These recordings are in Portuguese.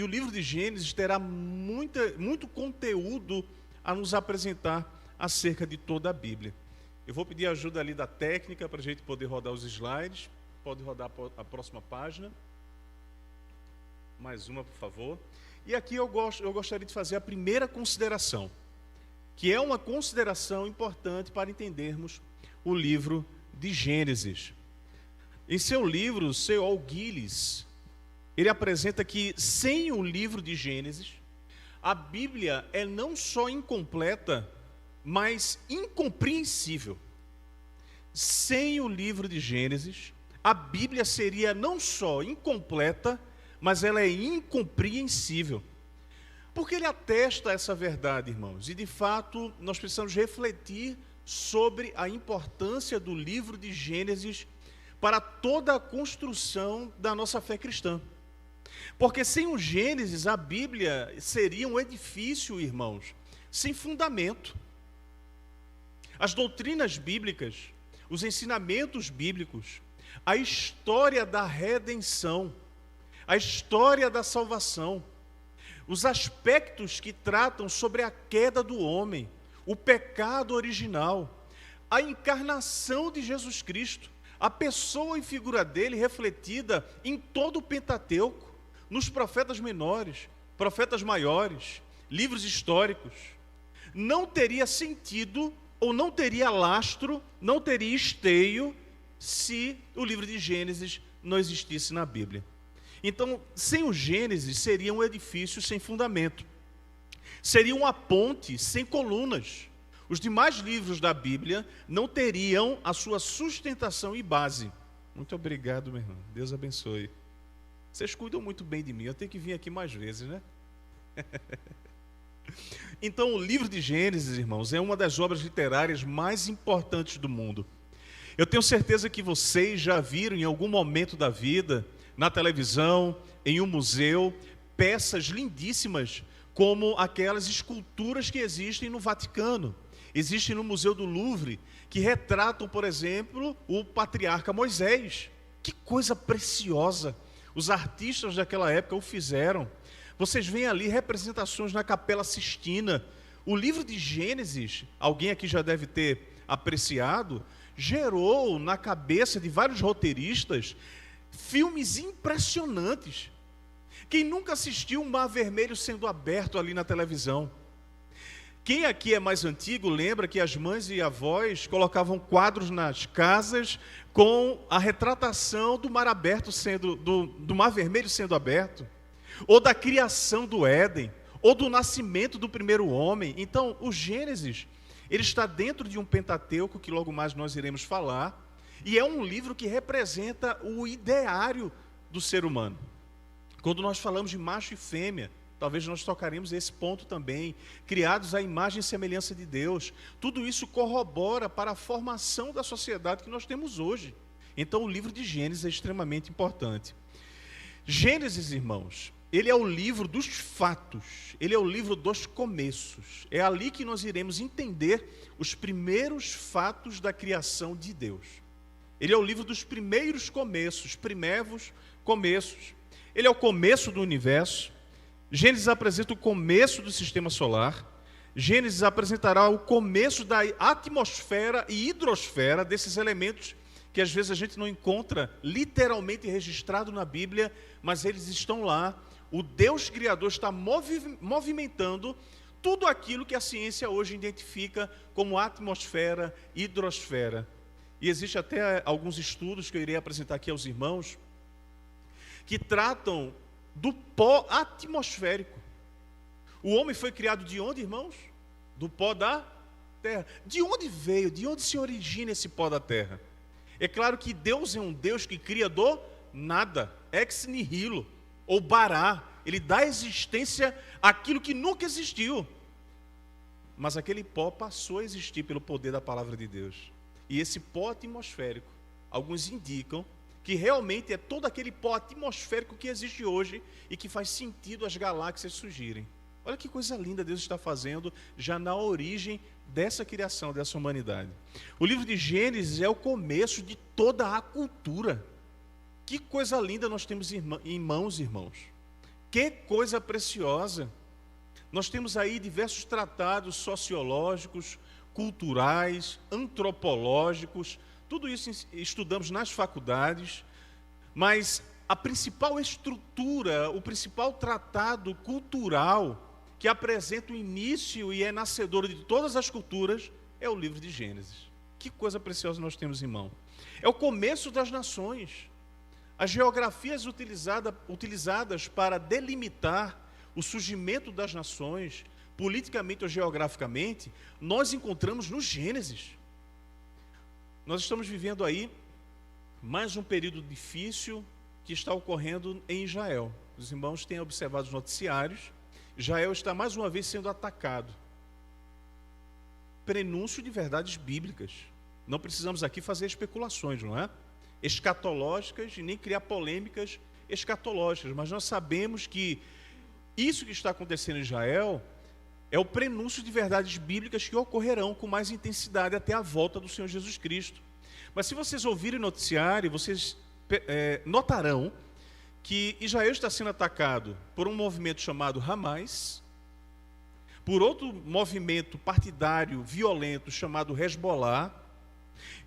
E o livro de Gênesis terá muito conteúdo a nos apresentar acerca de toda a Bíblia. Eu vou pedir ajuda ali da técnica para a gente poder rodar os slides. Pode rodar a próxima página. Mais uma, por favor. E aqui eu gostaria de fazer a primeira consideração, que é uma consideração importante para entendermos o livro de Gênesis. Em seu livro, C.O. Gillis, ele apresenta que sem o livro de Gênesis, a Bíblia é não só incompleta, mas incompreensível. Sem o livro de Gênesis, a Bíblia seria não só incompleta, mas ela é incompreensível. Porque ele atesta essa verdade, irmãos, e de fato nós precisamos refletir sobre a importância do livro de Gênesis para toda a construção da nossa fé cristã. Porque sem o Gênesis, a Bíblia seria um edifício, irmãos, sem fundamento. As doutrinas bíblicas, os ensinamentos bíblicos, a história da redenção, a história da salvação, os aspectos que tratam sobre a queda do homem, o pecado original, a encarnação de Jesus Cristo, a pessoa e figura dele refletida em todo o Pentateuco, nos profetas menores, profetas maiores, livros históricos, não teria sentido ou não teria lastro, não teria esteio se o livro de Gênesis não existisse na Bíblia. Então, sem o Gênesis, seria um edifício sem fundamento. Seria uma ponte sem colunas. Os demais livros da Bíblia não teriam a sua sustentação e base. Muito obrigado, meu irmão. Deus abençoe. Vocês cuidam muito bem de mim. Eu tenho que vir aqui mais vezes, né? Então, o livro de Gênesis, irmãos, é uma das obras literárias mais importantes do mundo. Eu tenho certeza que vocês já viram em algum momento da vida, na televisão, em um museu, peças lindíssimas, como aquelas esculturas que existem no Vaticano, existem no Museu do Louvre, que retratam, por exemplo, o patriarca Moisés. Que coisa preciosa! Os artistas daquela época o fizeram. Vocês veem ali representações na Capela Sistina. O livro de Gênesis, alguém aqui já deve ter apreciado, gerou na cabeça de vários roteiristas filmes impressionantes. Quem nunca assistiu um Mar Vermelho sendo aberto ali na televisão? Quem aqui é mais antigo lembra que as mães e avós colocavam quadros nas casas com a retratação do mar aberto do Mar Vermelho sendo aberto, ou da criação do Éden, ou do nascimento do primeiro homem. Então, o Gênesis, ele está dentro de um Pentateuco, que logo mais nós iremos falar, e é um livro que representa o ideário do ser humano. Quando nós falamos de macho e fêmea, talvez nós tocaremos esse ponto também, criados à imagem e semelhança de Deus. Tudo isso corrobora para a formação da sociedade que nós temos hoje. Então, o livro de Gênesis é extremamente importante. Gênesis, irmãos, ele é o livro dos fatos, ele é o livro dos começos. É ali que nós iremos entender os primeiros fatos da criação de Deus. Ele é o livro dos primeiros começos, primevos começos. Ele é o começo do universo. Gênesis apresenta o começo do sistema solar. Gênesis apresentará o começo da atmosfera e hidrosfera, desses elementos que às vezes a gente não encontra literalmente registrado na Bíblia, mas eles estão lá. O Deus Criador está movimentando tudo aquilo que a ciência hoje identifica como atmosfera, hidrosfera. E existe até alguns estudos que eu irei apresentar aqui aos irmãos, que tratam do pó atmosférico. O homem foi criado de onde, irmãos? Do pó da terra. De onde veio? De onde se origina esse pó da terra? É claro que Deus é um Deus que cria do nada, ex nihilo, ou bará. Ele dá existência àquilo que nunca existiu. Mas aquele pó passou a existir pelo poder da palavra de Deus. E esse pó atmosférico, alguns indicam que realmente é todo aquele pó atmosférico que existe hoje e que faz sentido as galáxias surgirem. Olha que coisa linda Deus está fazendo já na origem dessa criação, dessa humanidade. O livro de Gênesis é o começo de toda a cultura. Que coisa linda nós temos em mãos, irmãos. Que coisa preciosa! Nós temos aí diversos tratados sociológicos, culturais, antropológicos, tudo isso estudamos nas faculdades, mas a principal estrutura, o principal tratado cultural que apresenta o início e é nascedor de todas as culturas é o livro de Gênesis. Que coisa preciosa nós temos, irmão. É o começo das nações. As geografias utilizadas para delimitar o surgimento das nações, politicamente ou geograficamente, nós encontramos no Gênesis. Nós estamos vivendo aí mais um período difícil que está ocorrendo em Israel. Os irmãos têm observado os noticiários. Israel está mais uma vez sendo atacado. Prenúncio de verdades bíblicas. Não precisamos aqui fazer especulações, não é? Escatológicas e nem criar polêmicas escatológicas, mas nós sabemos que isso que está acontecendo em Israel é o prenúncio de verdades bíblicas que ocorrerão com mais intensidade até a volta do Senhor Jesus Cristo. Mas se vocês ouvirem o noticiário, vocês notarão que Israel está sendo atacado por um movimento chamado Hamas, por outro movimento partidário violento chamado Hezbollah,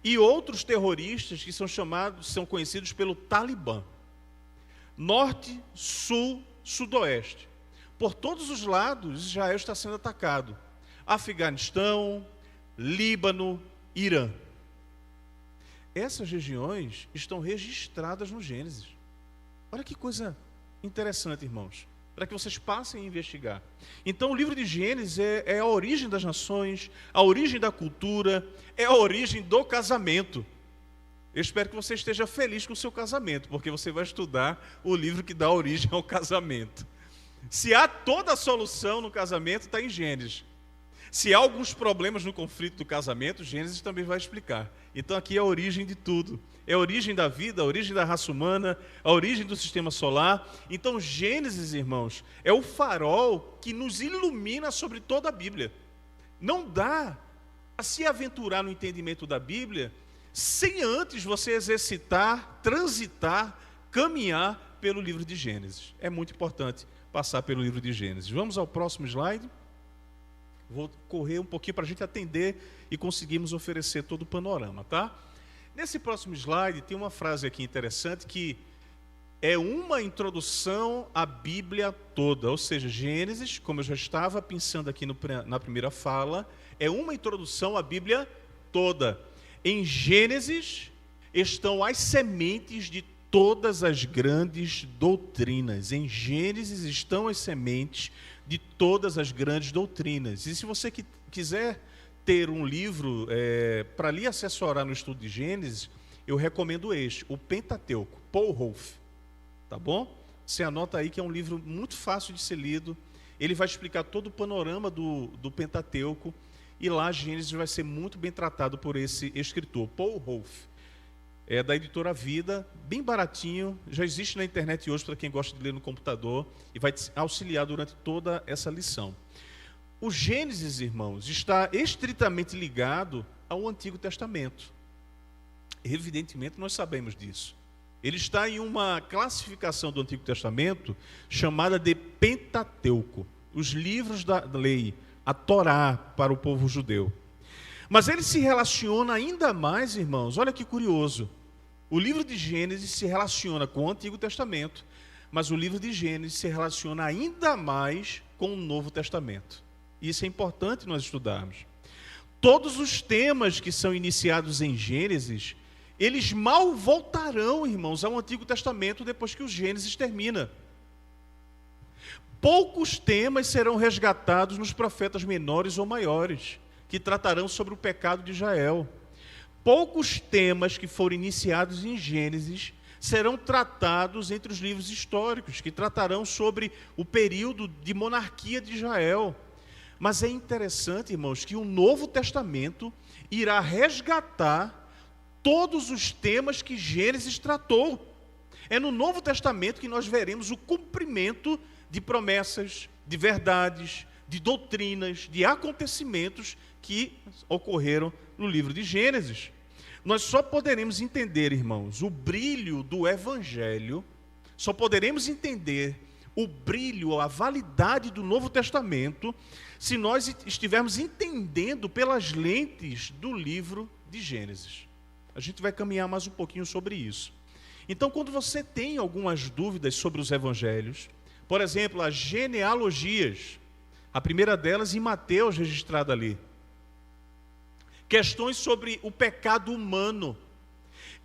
e outros terroristas que são conhecidos pelo Talibã. Norte, sul, sudoeste. Por todos os lados, Israel está sendo atacado. Afeganistão, Líbano, Irã. Essas regiões estão registradas no Gênesis. Olha que coisa interessante, irmãos, para que vocês passem a investigar. Então, o livro de Gênesis é a origem das nações, a origem da cultura, é a origem do casamento. Eu espero que você esteja feliz com o seu casamento, porque você vai estudar o livro que dá origem ao casamento. Se há toda a solução no casamento, está em Gênesis. Se há alguns problemas no conflito do casamento, Gênesis também vai explicar. Então aqui é a origem de tudo. É a origem da vida, a origem da raça humana, a origem do sistema solar. Então Gênesis, irmãos, é o farol que nos ilumina sobre toda a Bíblia. Não dá a se aventurar no entendimento da Bíblia sem antes você exercitar, transitar, caminhar pelo livro de Gênesis. É muito importante passar pelo livro de Gênesis. Vamos ao próximo slide. Vou correr um pouquinho para a gente atender e conseguirmos oferecer todo o panorama, tá? Nesse próximo slide tem uma frase aqui interessante que é uma introdução à Bíblia toda, ou seja, Gênesis, como eu já estava pensando aqui na primeira fala, é uma introdução à Bíblia toda. Em Gênesis estão as sementes de todas as grandes doutrinas. Em Gênesis estão as sementes de todas as grandes doutrinas. E se você quiser ter um livro para lhe assessorar no estudo de Gênesis, eu recomendo este, o Pentateuco, Paul Rolfe. Tá bom? Você anota aí que é um livro muito fácil de ser lido. Ele vai explicar todo o panorama do Pentateuco. E lá Gênesis vai ser muito bem tratado por esse escritor, Paul Rolfe. É da editora Vida, bem baratinho, já existe na internet hoje para quem gosta de ler no computador e vai te auxiliar durante toda essa lição. O Gênesis, irmãos, está estritamente ligado ao Antigo Testamento. Evidentemente, nós sabemos disso. Ele está em uma classificação do Antigo Testamento chamada de Pentateuco, os livros da lei, a Torá para o povo judeu. Mas ele se relaciona ainda mais, irmãos, olha que curioso. O livro de Gênesis se relaciona com o Antigo Testamento, mas o livro de Gênesis se relaciona ainda mais com o Novo Testamento. Isso é importante nós estudarmos. Todos os temas que são iniciados em Gênesis, eles mal voltarão, irmãos, ao Antigo Testamento depois que o Gênesis termina. Poucos temas serão resgatados nos profetas menores ou maiores, que tratarão sobre o pecado de Israel. Poucos temas que foram iniciados em Gênesis serão tratados entre os livros históricos, que tratarão sobre o período de monarquia de Israel. Mas é interessante, irmãos, que o Novo Testamento irá resgatar todos os temas que Gênesis tratou. É no Novo Testamento que nós veremos o cumprimento de promessas, de verdades, de doutrinas, de acontecimentos que ocorreram no livro de Gênesis. Nós só poderemos entender, irmãos, o brilho do Evangelho, só poderemos entender o brilho, a validade do Novo Testamento, se nós estivermos entendendo pelas lentes do livro de Gênesis. A gente vai caminhar mais um pouquinho sobre isso. Então, quando você tem algumas dúvidas sobre os evangelhos, por exemplo, as genealogias, a primeira delas em Mateus, registrada ali. Questões sobre o pecado humano,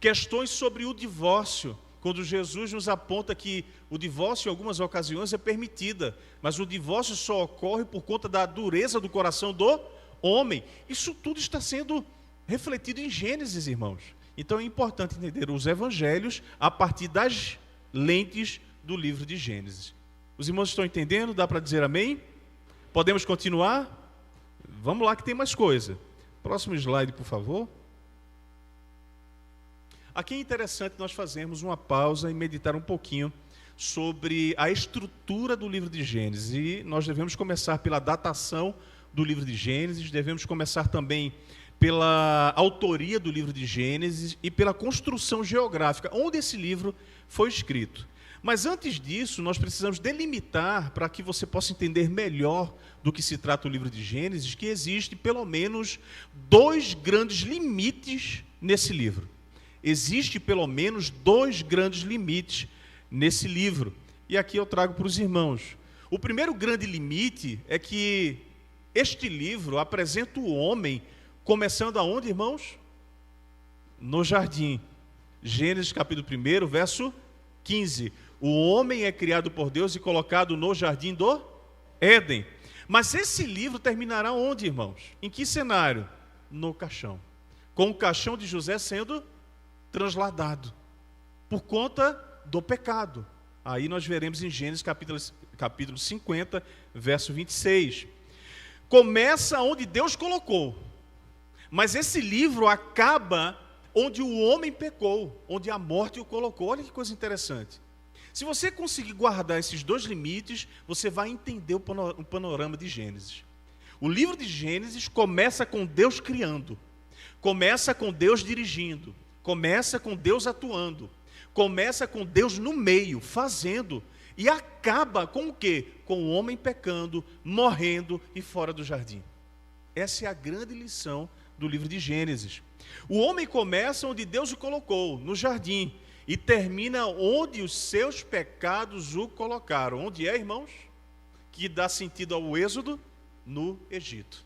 questões sobre o divórcio, quando Jesus nos aponta que o divórcio em algumas ocasiões é permitida, mas o divórcio só ocorre por conta da dureza do coração do homem. Isso tudo está sendo refletido em Gênesis, irmãos. Então é importante entender os evangelhos a partir das lentes do livro de Gênesis. Os irmãos estão entendendo? Dá para dizer amém? Podemos continuar? Vamos lá que tem mais coisa. Próximo slide, por favor. Aqui é interessante nós fazermos uma pausa e meditar um pouquinho sobre a estrutura do livro de Gênesis. E nós devemos começar pela datação do livro de Gênesis, devemos começar também pela autoria do livro de Gênesis e pela construção geográfica, onde esse livro foi escrito. Mas antes disso, nós precisamos delimitar, para que você possa entender melhor do que se trata o livro de Gênesis, que existe pelo menos 2 grandes limites nesse livro. Existe pelo menos 2 grandes limites nesse livro. E aqui eu trago para os irmãos. O primeiro grande limite é que este livro apresenta o homem começando aonde, irmãos? No jardim. Gênesis capítulo 1, verso 15. O homem é criado por Deus e colocado no jardim do Éden. Mas esse livro terminará onde, irmãos? Em que cenário? No caixão. Com o caixão de José sendo transladado por conta do pecado. Aí nós veremos em Gênesis capítulo 50, verso 26. Começa onde Deus colocou. Mas esse livro acaba onde o homem pecou, onde a morte o colocou. Olha que coisa interessante. Se você conseguir guardar esses 2 limites, você vai entender o panorama de Gênesis. O livro de Gênesis começa com Deus criando, começa com Deus dirigindo, começa com Deus atuando, começa com Deus no meio, fazendo, e acaba com o quê? Com o homem pecando, morrendo e fora do jardim. Essa é a grande lição do livro de Gênesis. O homem começa onde Deus o colocou, no jardim, e termina onde os seus pecados o colocaram. Onde é, irmãos? Que dá sentido ao êxodo? No Egito.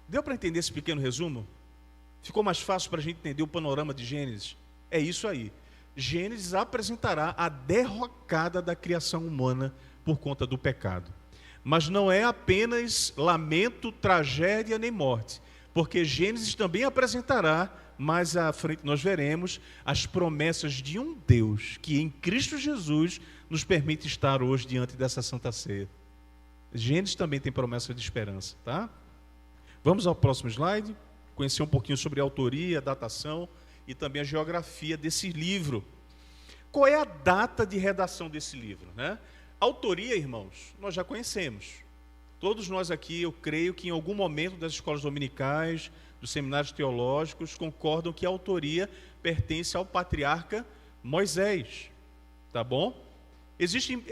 Deu para entender esse pequeno resumo? Ficou mais fácil para a gente entender o panorama de Gênesis? É isso aí. Gênesis apresentará a derrocada da criação humana por conta do pecado. Mas não é apenas lamento, tragédia nem morte, porque Gênesis também apresentará, mais à frente nós veremos, as promessas de um Deus que em Cristo Jesus nos permite estar hoje diante dessa Santa Ceia. Gênesis também tem promessa de esperança, tá? Vamos ao próximo slide, conhecer um pouquinho sobre a autoria, a datação e também a geografia desse livro. Qual é a data de redação desse livro, né? Autoria, irmãos, nós já conhecemos. Todos nós aqui, eu creio que em algum momento das escolas dominicais, dos seminários teológicos, concordam que a autoria pertence ao patriarca Moisés. Tá bom?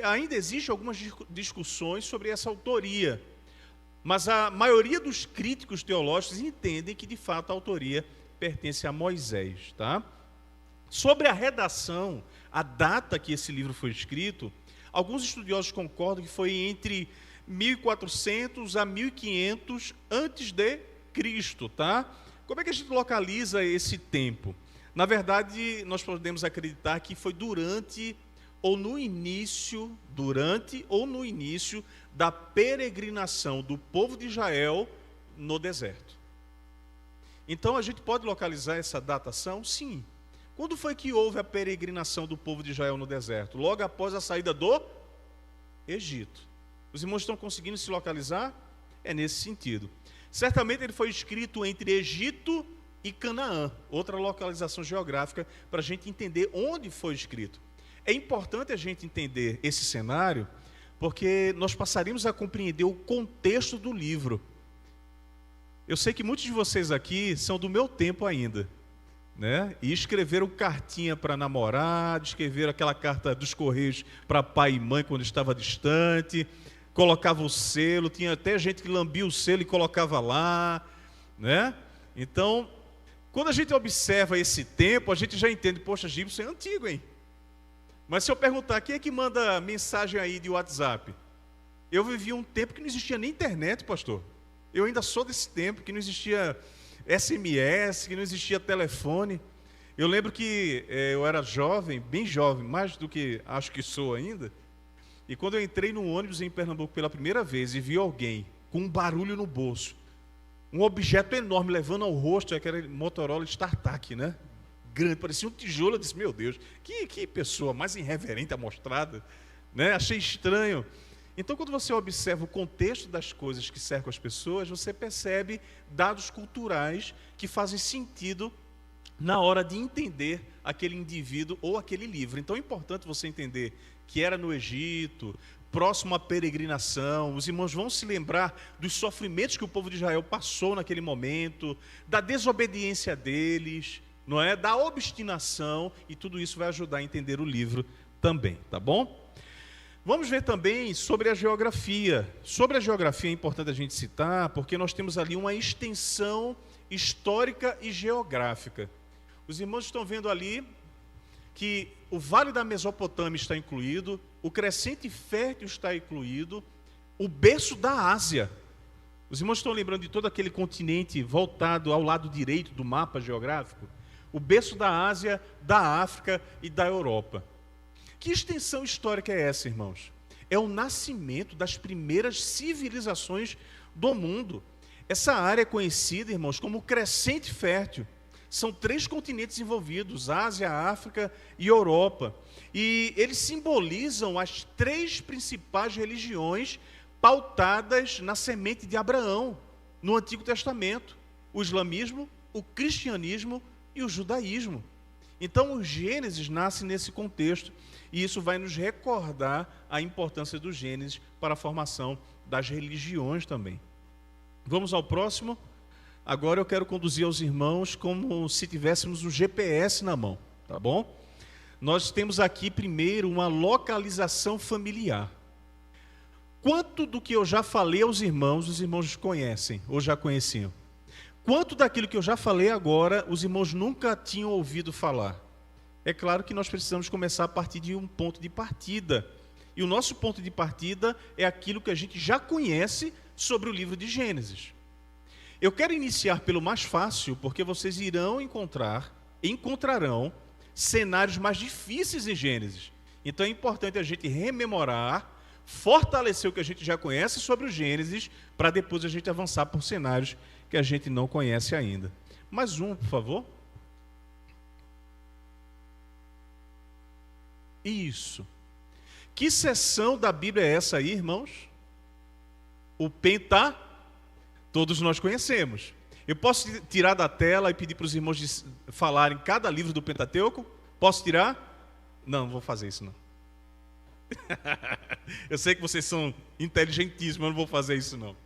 Ainda existem algumas discussões sobre essa autoria, mas a maioria dos críticos teológicos entendem que, de fato, a autoria pertence a Moisés. Tá? Sobre a redação, a data que esse livro foi escrito, alguns estudiosos concordam que foi entre 1400 a 1500 antes de Cristo, tá? Como é que a gente localiza esse tempo? Na verdade, nós podemos acreditar que foi durante ou no início da peregrinação do povo de Israel no deserto. Então, a gente pode localizar essa datação? Sim. Quando foi que houve a peregrinação do povo de Israel no deserto? Logo após a saída do Egito. Os irmãos estão conseguindo se localizar? É nesse sentido. Certamente ele foi escrito entre Egito e Canaã, outra localização geográfica, para a gente entender onde foi escrito. É importante a gente entender esse cenário, porque nós passaremos a compreender o contexto do livro. Eu sei que muitos de vocês aqui são do meu tempo ainda. né? E escreveram cartinha para namorado, escreveram aquela carta dos correios para pai e mãe quando estava distante, colocava o selo, tinha até gente que lambia o selo e colocava lá, né? Então, quando a gente observa esse tempo, a gente já entende, poxa, Gibson é antigo, hein? Mas se eu perguntar, quem é que manda mensagem aí de WhatsApp? Eu vivi um tempo que não existia nem internet, pastor. Eu ainda sou desse tempo, que não existia SMS, que não existia telefone. Eu lembro que eu era jovem, bem jovem, mais do que acho que sou ainda. E quando eu entrei no ônibus em Pernambuco pela primeira vez e vi alguém com um barulho no bolso, um objeto enorme levando ao rosto, aquele Motorola StarTAC, né? Grande, parecia um tijolo. Eu disse, meu Deus, que pessoa mais irreverente, amostrada, né? Achei estranho. Então, quando você observa o contexto das coisas que cercam as pessoas, você percebe dados culturais que fazem sentido na hora de entender aquele indivíduo ou aquele livro. Então, é importante você entender que era no Egito, próximo à peregrinação. Os irmãos vão se lembrar dos sofrimentos que o povo de Israel passou naquele momento, da desobediência deles, não é? Da obstinação, e tudo isso vai ajudar a entender o livro também, tá bom? Vamos ver também sobre a geografia. Sobre a geografia é importante a gente citar, porque nós temos ali uma extensão histórica e geográfica. Os irmãos estão vendo ali que o Vale da Mesopotâmia está incluído, o Crescente Fértil está incluído, o berço da Ásia. Os irmãos estão lembrando de todo aquele continente voltado ao lado direito do mapa geográfico? O berço da Ásia, da África e da Europa. Que extensão histórica é essa, irmãos? É o nascimento das primeiras civilizações do mundo. Essa área é conhecida, irmãos, como Crescente Fértil. São 3 continentes envolvidos, Ásia, África e Europa. E eles simbolizam as 3 principais religiões pautadas na semente de Abraão, no Antigo Testamento: o islamismo, o cristianismo e o judaísmo. Então, o Gênesis nasce nesse contexto, e isso vai nos recordar a importância do Gênesis para a formação das religiões também. Vamos ao próximo. Agora eu quero conduzir aos irmãos como se tivéssemos um GPS na mão, tá bom? Nós temos aqui primeiro uma localização familiar. Quanto do que eu já falei aos irmãos, os irmãos conhecem ou já conheciam? Quanto daquilo que eu já falei agora, os irmãos nunca tinham ouvido falar? É claro que nós precisamos começar a partir de um ponto de partida. E o nosso ponto de partida é aquilo que a gente já conhece sobre o livro de Gênesis. Eu quero iniciar pelo mais fácil, porque vocês encontrarão cenários mais difíceis em Gênesis. Então é importante a gente rememorar, fortalecer o que a gente já conhece sobre o Gênesis, para depois a gente avançar por cenários que a gente não conhece ainda. Mais um, por favor. Isso. Que seção da Bíblia é essa aí, irmãos? O Pentateuco. Todos nós conhecemos. Eu posso tirar da tela e pedir para os irmãos falarem cada livro do Pentateuco? Posso tirar? Não vou fazer isso não. Eu sei que vocês são inteligentíssimos, mas eu não vou fazer isso não.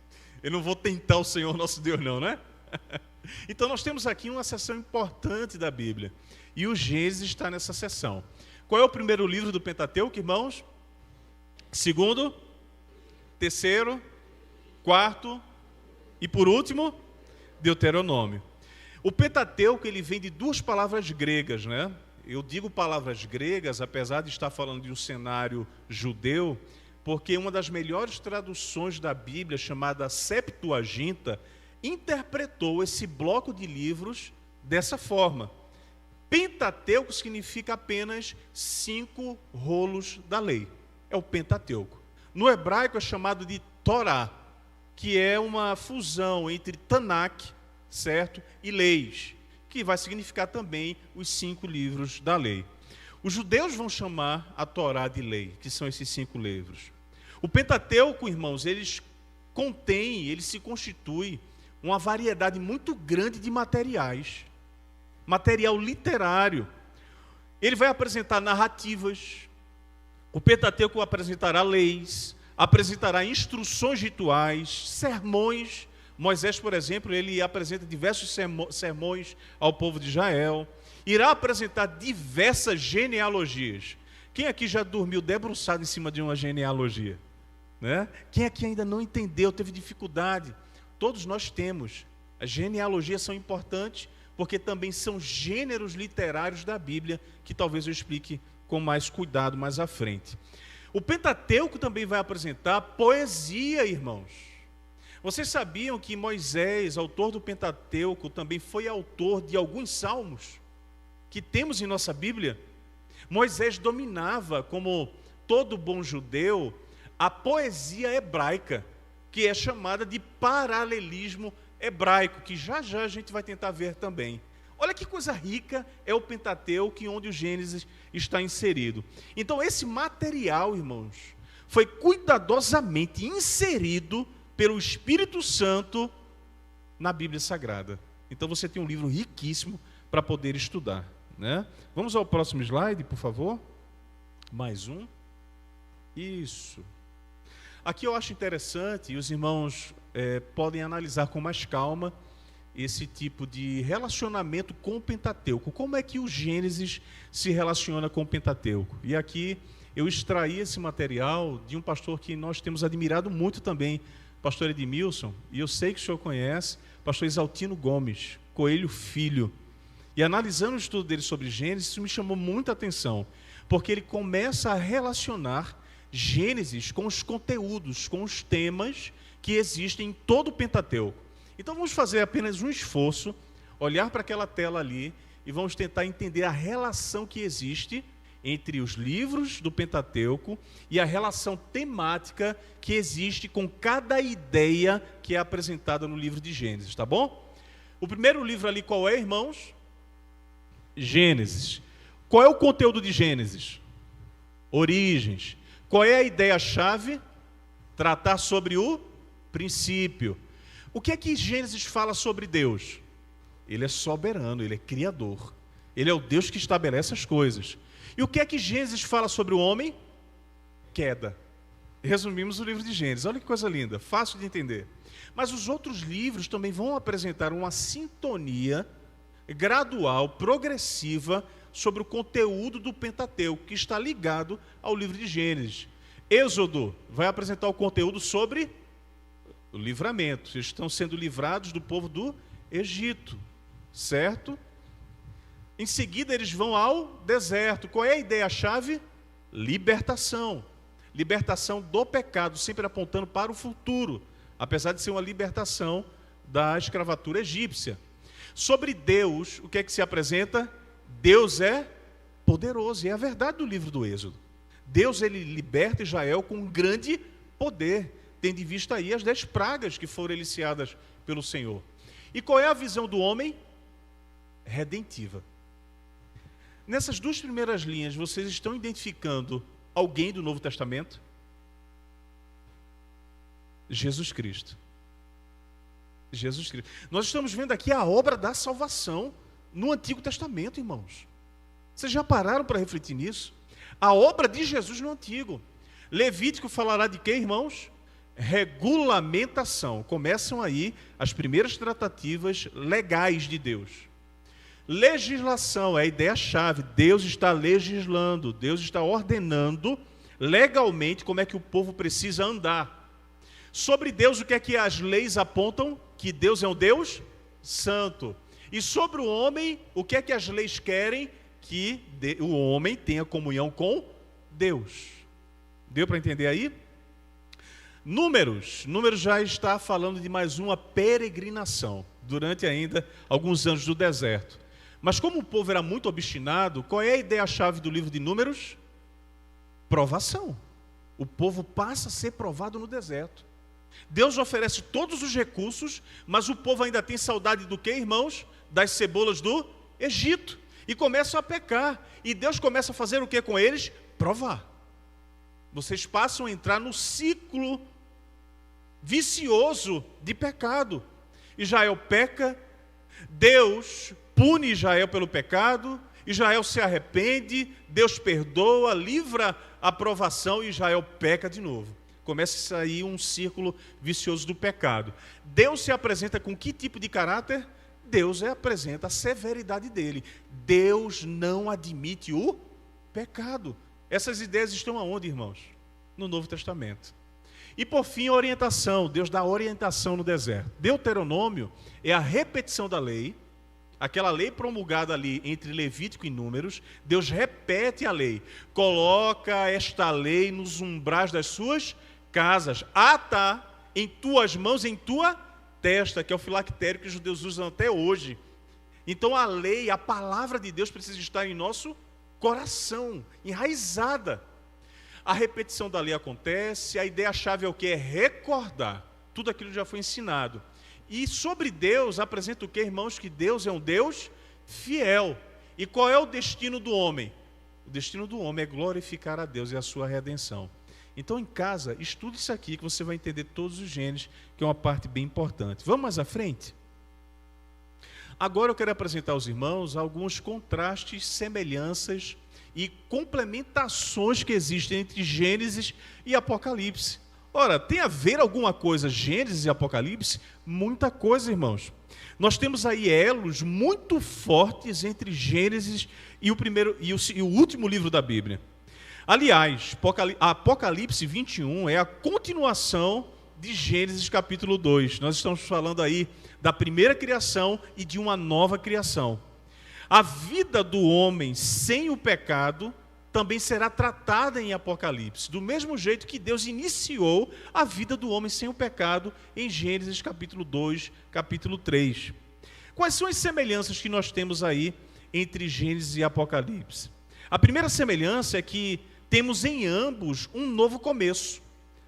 Eu não vou tentar o Senhor nosso Deus não, né? Então nós temos aqui uma seção importante da Bíblia. E o Gênesis está nessa seção. Qual é o primeiro livro do Pentateuco, irmãos? Segundo? Terceiro? Quarto? E por último, Deuteronômio. O Pentateuco, ele vem de 2 palavras gregas, né? Eu digo palavras gregas, apesar de estar falando de um cenário judeu, porque uma das melhores traduções da Bíblia, chamada Septuaginta, interpretou esse bloco de livros dessa forma. Pentateuco significa apenas 5 rolos da lei. É o Pentateuco. No hebraico é chamado de Torá, que é uma fusão entre Tanakh, certo, e leis, que vai significar também os 5 livros da lei. Os judeus vão chamar a Torá de lei, que são esses 5 livros. O Pentateuco, irmãos, ele se constitui uma variedade muito grande de materiais. Material literário. Ele vai apresentar narrativas. O Pentateuco apresentará leis, apresentará instruções rituais, sermões. Moisés, por exemplo, ele apresenta diversos sermões ao povo de Israel. irá apresentar diversas genealogias. Quem aqui já dormiu debruçado em cima de uma genealogia? Né? Quem aqui ainda não entendeu, teve dificuldade? Todos nós temos. As genealogias são importantes, porque também são gêneros literários da Bíblia, que talvez eu explique com mais cuidado mais à frente. O Pentateuco também vai apresentar poesia, irmãos. Vocês sabiam que Moisés, autor do Pentateuco, também foi autor de alguns salmos que temos em nossa Bíblia? Moisés dominava, como todo bom judeu, a poesia hebraica, que é chamada de paralelismo hebraico, que já já a gente vai tentar ver também. Olha que coisa rica é o Pentateuco, onde o Gênesis está inserido. Então esse material, irmãos, foi cuidadosamente inserido pelo Espírito Santo na Bíblia Sagrada. Então você tem um livro riquíssimo para poder estudar, né? Vamos ao próximo slide, por favor. Mais um. Isso. Aqui eu acho interessante, e os irmãos podem analisar com mais calma esse tipo de relacionamento com o Pentateuco. Como é que o Gênesis se relaciona com o Pentateuco? E aqui eu extraí esse material de um pastor que nós temos admirado muito também, pastor Edmilson, e eu sei que o senhor conhece, pastor Exaltino Gomes, Coelho Filho. E analisando o estudo dele sobre Gênesis, isso me chamou muita atenção, porque ele começa a relacionar Gênesis com os conteúdos, com os temas que existem em todo o Pentateuco. Então vamos fazer apenas um esforço, olhar para aquela tela ali e vamos tentar entender a relação que existe entre os livros do Pentateuco e a relação temática que existe com cada ideia que é apresentada no livro de Gênesis, tá bom? O primeiro livro ali qual é, irmãos? Gênesis. Qual é o conteúdo de Gênesis? Origens. Qual é a ideia-chave? Tratar sobre o princípio. O que é que Gênesis fala sobre Deus? Ele é soberano, ele é criador. Ele é o Deus que estabelece as coisas. E o que é que Gênesis fala sobre o homem? Queda. Resumimos o livro de Gênesis. Olha que coisa linda, fácil de entender. Mas os outros livros também vão apresentar uma sintonia gradual, progressiva, sobre o conteúdo do Pentateuco, que está ligado ao livro de Gênesis. Êxodo vai apresentar o conteúdo sobre o livramento. Eles estão sendo livrados do povo do Egito, certo? Em seguida eles vão ao deserto. Qual é a ideia-chave? Libertação. Libertação do pecado, sempre apontando para o futuro, apesar de ser uma libertação da escravatura egípcia. Sobre Deus, o que é que se apresenta? Deus é poderoso, e é a verdade do livro do Êxodo. Deus, ele liberta Israel com um grande poder, tendo em vista aí as 10 pragas que foram iniciadas pelo Senhor. E qual é a visão do homem? Redentiva. Nessas duas primeiras linhas, vocês estão identificando alguém do Novo Testamento? Jesus Cristo. Jesus Cristo. Nós estamos vendo aqui a obra da salvação no Antigo Testamento, irmãos. Vocês já pararam para refletir nisso? A obra de Jesus no Antigo. Levítico falará de quê, irmãos? Regulamentação. Começam aí as primeiras tratativas legais de Deus. Legislação é a ideia-chave. Deus está legislando, Deus está ordenando legalmente como é que o povo precisa andar. Sobre Deus, o que é que as leis apontam? Que Deus é um Deus santo. E sobre o homem, o que é que as leis querem? Que o homem tenha comunhão com Deus. Deu para entender aí? Números já está falando de mais uma peregrinação, durante ainda alguns anos do deserto. Mas como o povo era muito obstinado, qual é a ideia-chave do livro de Números? Provação. O povo passa a ser provado no deserto. Deus oferece todos os recursos, mas o povo ainda tem saudade do que, irmãos? Das cebolas do Egito. E começam a pecar. E Deus começa a fazer o que com eles? Provar. Vocês passam a entrar no ciclo vicioso de pecado. Israel peca, Deus pune Israel pelo pecado, Israel se arrepende, Deus perdoa, livra a provação e Israel peca de novo. Começa a sair um círculo vicioso do pecado. Deus se apresenta com que tipo de caráter? Deus apresenta a severidade dele. Deus não admite o pecado. Essas ideias estão aonde, irmãos? No Novo Testamento. E por fim, a orientação. Deus dá orientação no deserto. Deuteronômio é a repetição da lei, aquela lei promulgada ali entre Levítico e Números. Deus repete a lei. Coloca esta lei nos umbrais das suas casas. Ata em tuas mãos, em tua testa, que é o filactério que os judeus usam até hoje. Então a lei, a palavra de Deus precisa estar em nosso coração, enraizada. A repetição da lei acontece, a ideia-chave é o que? É recordar tudo aquilo que já foi ensinado. E sobre Deus, apresenta o que, irmãos? Que Deus é um Deus fiel. E qual é o destino do homem? O destino do homem é glorificar a Deus e a sua redenção. Então, em casa, estude isso aqui, que você vai entender todos os Gênesis, que é uma parte bem importante. Vamos mais à frente? Agora eu quero apresentar aos irmãos alguns contrastes, semelhanças e complementações que existem entre Gênesis e Apocalipse. Ora, tem a ver alguma coisa Gênesis e Apocalipse? Muita coisa, irmãos. Nós temos aí elos muito fortes entre Gênesis e o último livro da Bíblia. Aliás, Apocalipse 21 é a continuação de Gênesis capítulo 2. Nós estamos falando aí da primeira criação e de uma nova criação. A vida do homem sem o pecado também será tratada em Apocalipse, do mesmo jeito que Deus iniciou a vida do homem sem o pecado em Gênesis capítulo 2, capítulo 3. Quais são as semelhanças que nós temos aí entre Gênesis e Apocalipse? A primeira semelhança é que temos em ambos um novo começo.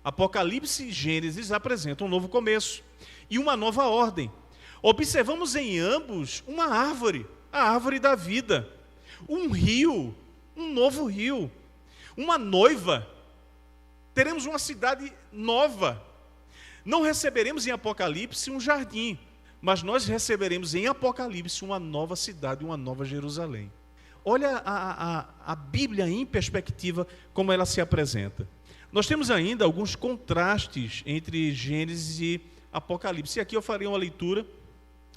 Apocalipse e Gênesis apresentam um novo começo e uma nova ordem. Observamos em ambos uma árvore, a árvore da vida, um rio, um novo rio, uma noiva. Teremos uma cidade nova. Não receberemos em Apocalipse um jardim, mas nós receberemos em Apocalipse uma nova cidade, uma nova Jerusalém. Olha a Bíblia em perspectiva, como ela se apresenta. Nós temos ainda alguns contrastes entre Gênesis e Apocalipse. E aqui eu farei uma leitura.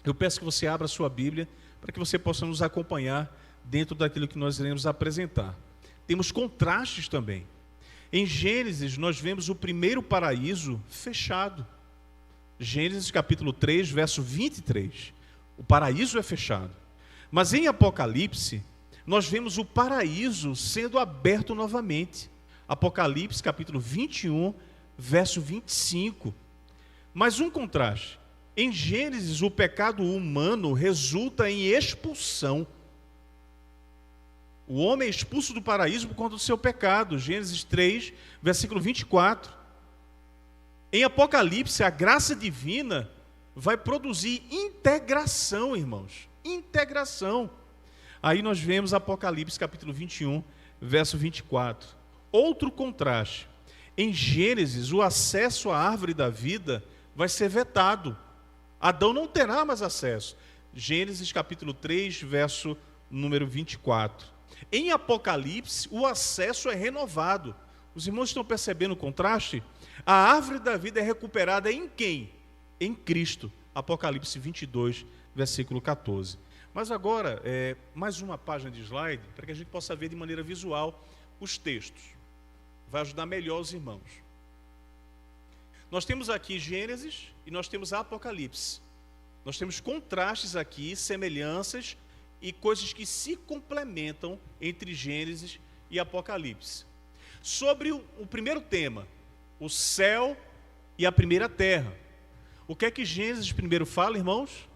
Eu peço que você abra a sua Bíblia, para que você possa nos acompanhar dentro daquilo que nós iremos apresentar. Temos contrastes também. Em Gênesis, nós vemos o primeiro paraíso fechado. Gênesis capítulo 3, verso 23. O paraíso é fechado. Mas em Apocalipse, nós vemos o paraíso sendo aberto novamente. Apocalipse capítulo 21, verso 25. Mas um contraste. Em Gênesis, o pecado humano resulta em expulsão. O homem é expulso do paraíso por conta do seu pecado. Gênesis 3, versículo 24. Em Apocalipse, a graça divina vai produzir integração, irmãos. Integração. Aí nós vemos Apocalipse capítulo 21, verso 24. Outro contraste. Em Gênesis, o acesso à árvore da vida vai ser vetado. Adão não terá mais acesso. Gênesis capítulo 3, verso número 24. Em Apocalipse, o acesso é renovado. Os irmãos estão percebendo o contraste? A árvore da vida é recuperada em quem? Em Cristo. Apocalipse 22, versículo 14. Mas agora, mais uma página de slide, para que a gente possa ver de maneira visual os textos. Vai ajudar melhor os irmãos. Nós temos aqui Gênesis e nós temos Apocalipse. Nós temos contrastes aqui, semelhanças e coisas que se complementam entre Gênesis e Apocalipse. Sobre o primeiro tema, o céu e a primeira terra. O que é que Gênesis primeiro fala, irmãos?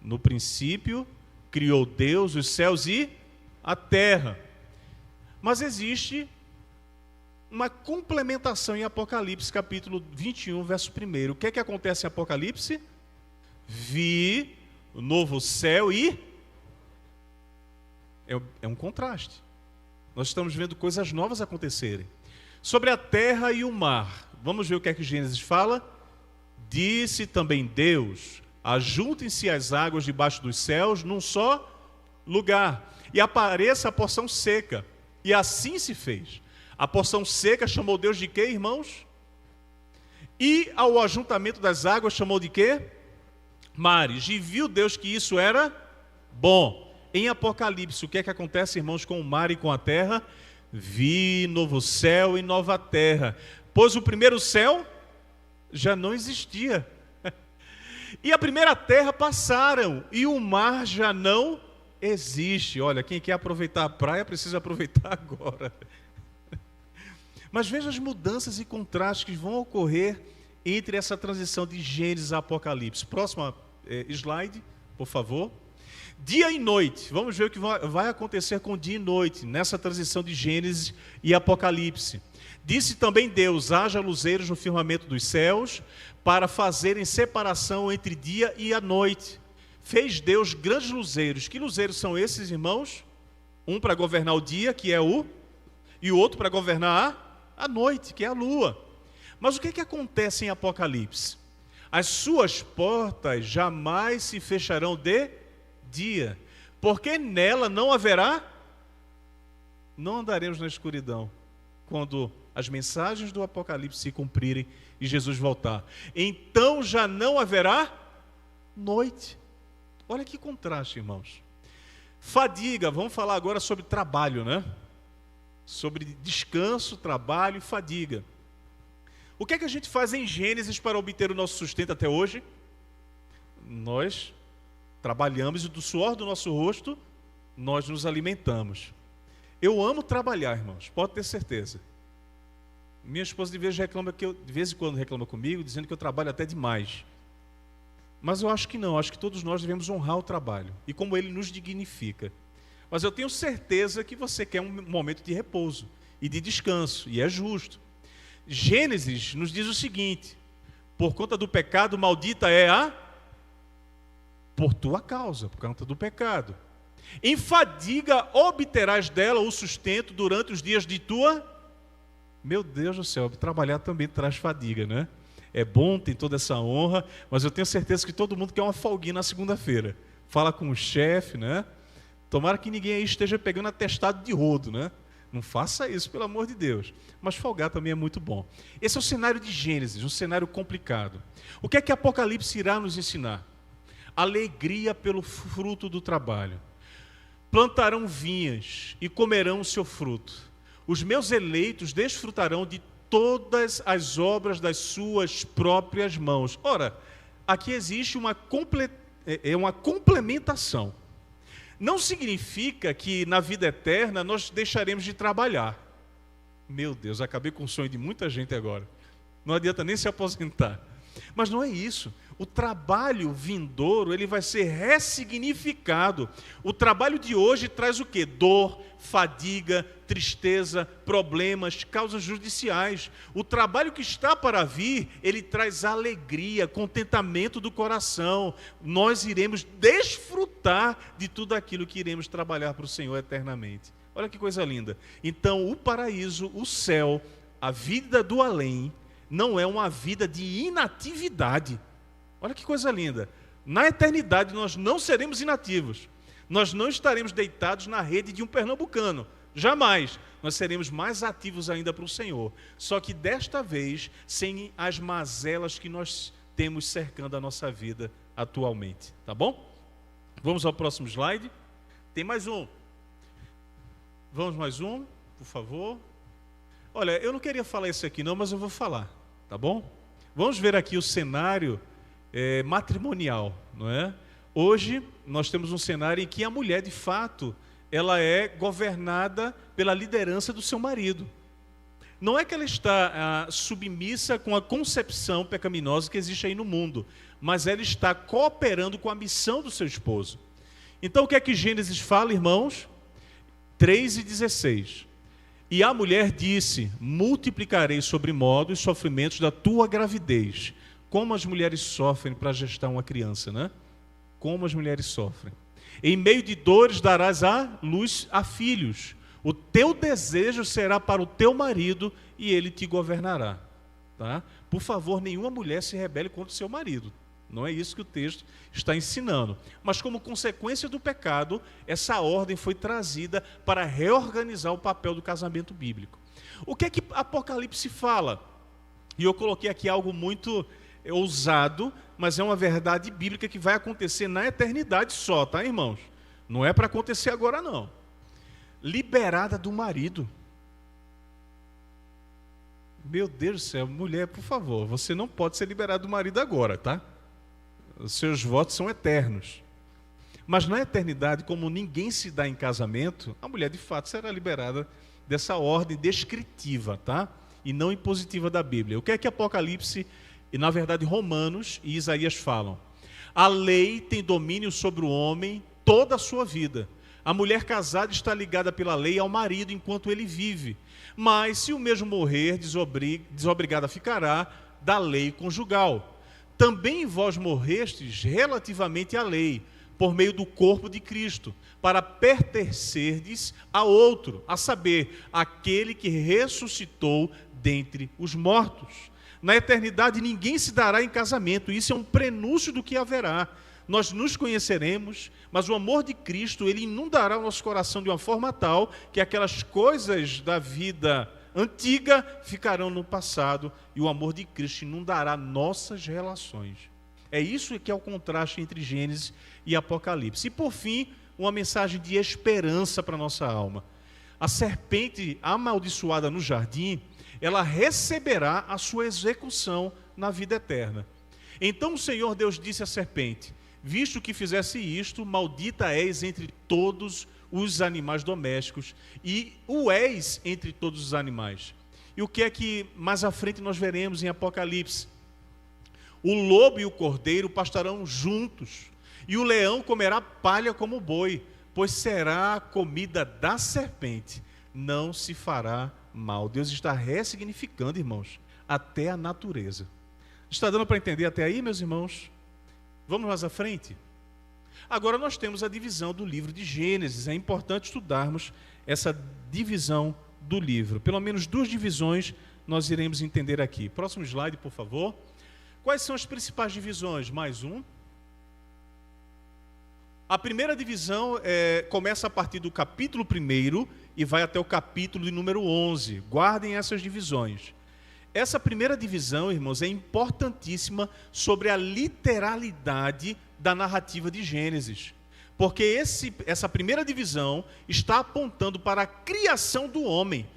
No princípio, criou Deus os céus e a terra. Mas existe uma complementação em Apocalipse, capítulo 21, verso 1. O que é que acontece em Apocalipse? Vi o novo céu e... É um contraste. Nós estamos vendo coisas novas acontecerem. Sobre a terra e o mar. Vamos ver o que é que Gênesis fala? Disse também Deus: ajuntem-se as águas debaixo dos céus num só lugar, e apareça a porção seca. E assim se fez. A porção seca chamou Deus de quê, irmãos? E ao ajuntamento das águas chamou de quê? mares, e viu Deus que isso era bom. Em Apocalipse, o que é que acontece, irmãos, com o mar e com a terra? Vi novo céu e nova terra, pois o primeiro céu já não existia, e a primeira terra passaram, e o mar já não existe. Olha, quem quer aproveitar a praia precisa aproveitar agora. Mas veja as mudanças e contrastes que vão ocorrer entre essa transição de Gênesis a Apocalipse. Próxima slide, por favor. Dia e noite. Vamos ver o que vai acontecer com dia e noite nessa transição de Gênesis e Apocalipse. Disse também Deus: haja luzeiros no firmamento dos céus, para fazerem separação entre dia e a noite. Fez Deus grandes luzeiros. Que luzeiros são esses, irmãos? Um para governar o dia, que é e o outro para governar a noite, que é a lua. Mas o que acontece em Apocalipse? As suas portas jamais se fecharão de dia, porque nela não andaremos na escuridão, quando as mensagens do Apocalipse se cumprirem e Jesus voltar. Então já não haverá noite. Olha que contraste, irmãos. Fadiga, vamos falar agora sobre trabalho, né? Sobre descanso, trabalho e fadiga. O que é que a gente faz em Gênesis para obter o nosso sustento até hoje? Nós trabalhamos e do suor do nosso rosto nós nos alimentamos. Eu amo trabalhar, irmãos, pode ter certeza. Minha esposa de vez em quando reclama comigo, dizendo que eu trabalho até demais. Mas eu acho que não, acho que todos nós devemos honrar o trabalho e como ele nos dignifica. Mas eu tenho certeza que você quer um momento de repouso e de descanso, e é justo. Gênesis nos diz o seguinte: por conta do pecado, maldita é por tua causa, por conta do pecado. Em fadiga obterás dela o sustento durante os dias de tua... Meu Deus do céu, trabalhar também traz fadiga, né? É bom, tem toda essa honra, mas eu tenho certeza que todo mundo quer uma folguinha na segunda-feira. Fala com o chefe, né? Tomara que ninguém aí esteja pegando atestado de rodo, né? Não faça isso, pelo amor de Deus. Mas folgar também é muito bom. Esse é o cenário de Gênesis, um cenário complicado. O que é que Apocalipse irá nos ensinar? Alegria pelo fruto do trabalho. Plantarão vinhas e comerão o seu fruto. Os meus eleitos desfrutarão de todas as obras das suas próprias mãos. Ora, aqui existe uma complementação. Não significa que na vida eterna nós deixaremos de trabalhar. Meu Deus, acabei com o sonho de muita gente agora. Não adianta nem se aposentar. Mas não é isso. O trabalho vindouro, ele vai ser ressignificado. O trabalho de hoje traz o quê? Dor, fadiga, tristeza, problemas, causas judiciais. O trabalho que está para vir, ele traz alegria, contentamento do coração. Nós iremos desfrutar de tudo aquilo que iremos trabalhar para o Senhor eternamente. Olha que coisa linda. Então, o paraíso, o céu, a vida do além, não é uma vida de inatividade. Olha que coisa linda. Na eternidade nós não seremos inativos. Nós não estaremos deitados na rede de um pernambucano. Jamais. Nós seremos mais ativos ainda para o Senhor. Só que desta vez, sem as mazelas que nós temos cercando a nossa vida atualmente. Tá bom? Vamos ao próximo slide. Tem mais um. Vamos mais um, por favor. Olha, eu não queria falar isso aqui não, mas eu vou falar. Tá bom? Vamos ver aqui o cenário matrimonial, não é? Hoje nós temos um cenário em que a mulher, de fato, ela é governada pela liderança do seu marido. Não é que ela está submissa com a concepção pecaminosa que existe aí no mundo, mas ela está cooperando com a missão do seu esposo. Então o que é que Gênesis fala, irmãos? 3:16. E a mulher disse: multiplicarei sobremodo os sofrimentos da tua gravidez. Como as mulheres sofrem para gestar uma criança, né? Como as mulheres sofrem. Em meio de dores darás a luz a filhos. O teu desejo será para o teu marido e ele te governará. Tá? Por favor, nenhuma mulher se rebele contra o seu marido. Não é isso que o texto está ensinando. Mas como consequência do pecado, essa ordem foi trazida para reorganizar o papel do casamento bíblico. O que é que Apocalipse fala? E eu coloquei aqui algo muito ousado, mas é uma verdade bíblica que vai acontecer na eternidade só, tá, irmãos? Não é para acontecer agora, não. Liberada do marido. Meu Deus do céu, mulher, por favor, você não pode ser liberada do marido agora, tá? Os seus votos são eternos. Mas na eternidade, como ninguém se dá em casamento, a mulher de fato será liberada dessa ordem descritiva, tá? E não impositiva da Bíblia. O que é que Apocalipse, e na verdade Romanos e Isaías falam? A lei tem domínio sobre o homem toda a sua vida. A mulher casada está ligada pela lei ao marido enquanto ele vive. Mas se o mesmo morrer, desobrigada ficará da lei conjugal. Também vós morrestes relativamente à lei, por meio do corpo de Cristo, para pertencerdes a outro, a saber, aquele que ressuscitou dentre os mortos. Na eternidade ninguém se dará em casamento, isso é um prenúncio do que haverá. Nós nos conheceremos, mas o amor de Cristo, ele inundará o nosso coração de uma forma tal que aquelas coisas da vida antiga ficarão no passado e o amor de Cristo inundará nossas relações. É isso que é o contraste entre Gênesis e Apocalipse. E por fim, uma mensagem de esperança para a nossa alma. A serpente amaldiçoada no jardim, ela receberá a sua execução na vida eterna. Então o Senhor Deus disse à serpente: visto que fizesse isto, maldita és entre todos os animais domésticos, e o és entre todos os animais. E o que é que mais à frente nós veremos em Apocalipse? O lobo e o cordeiro pastarão juntos, e o leão comerá palha como boi, pois será a comida da serpente, não se fará mal. Deus está ressignificando, irmãos, até a natureza. Está dando para entender até aí, meus irmãos? Vamos mais à frente? Agora nós temos a divisão do livro de Gênesis. É importante estudarmos essa divisão do livro. Pelo menos duas divisões nós iremos entender aqui. Próximo slide, por favor. Quais são as principais divisões? Mais um. A primeira divisão começa a partir do capítulo 1 e vai até o capítulo de número 11. Guardem essas divisões. Essa primeira divisão, irmãos, é importantíssima sobre a literalidade da narrativa de Gênesis. Porque essa primeira divisão está apontando para a criação do homem,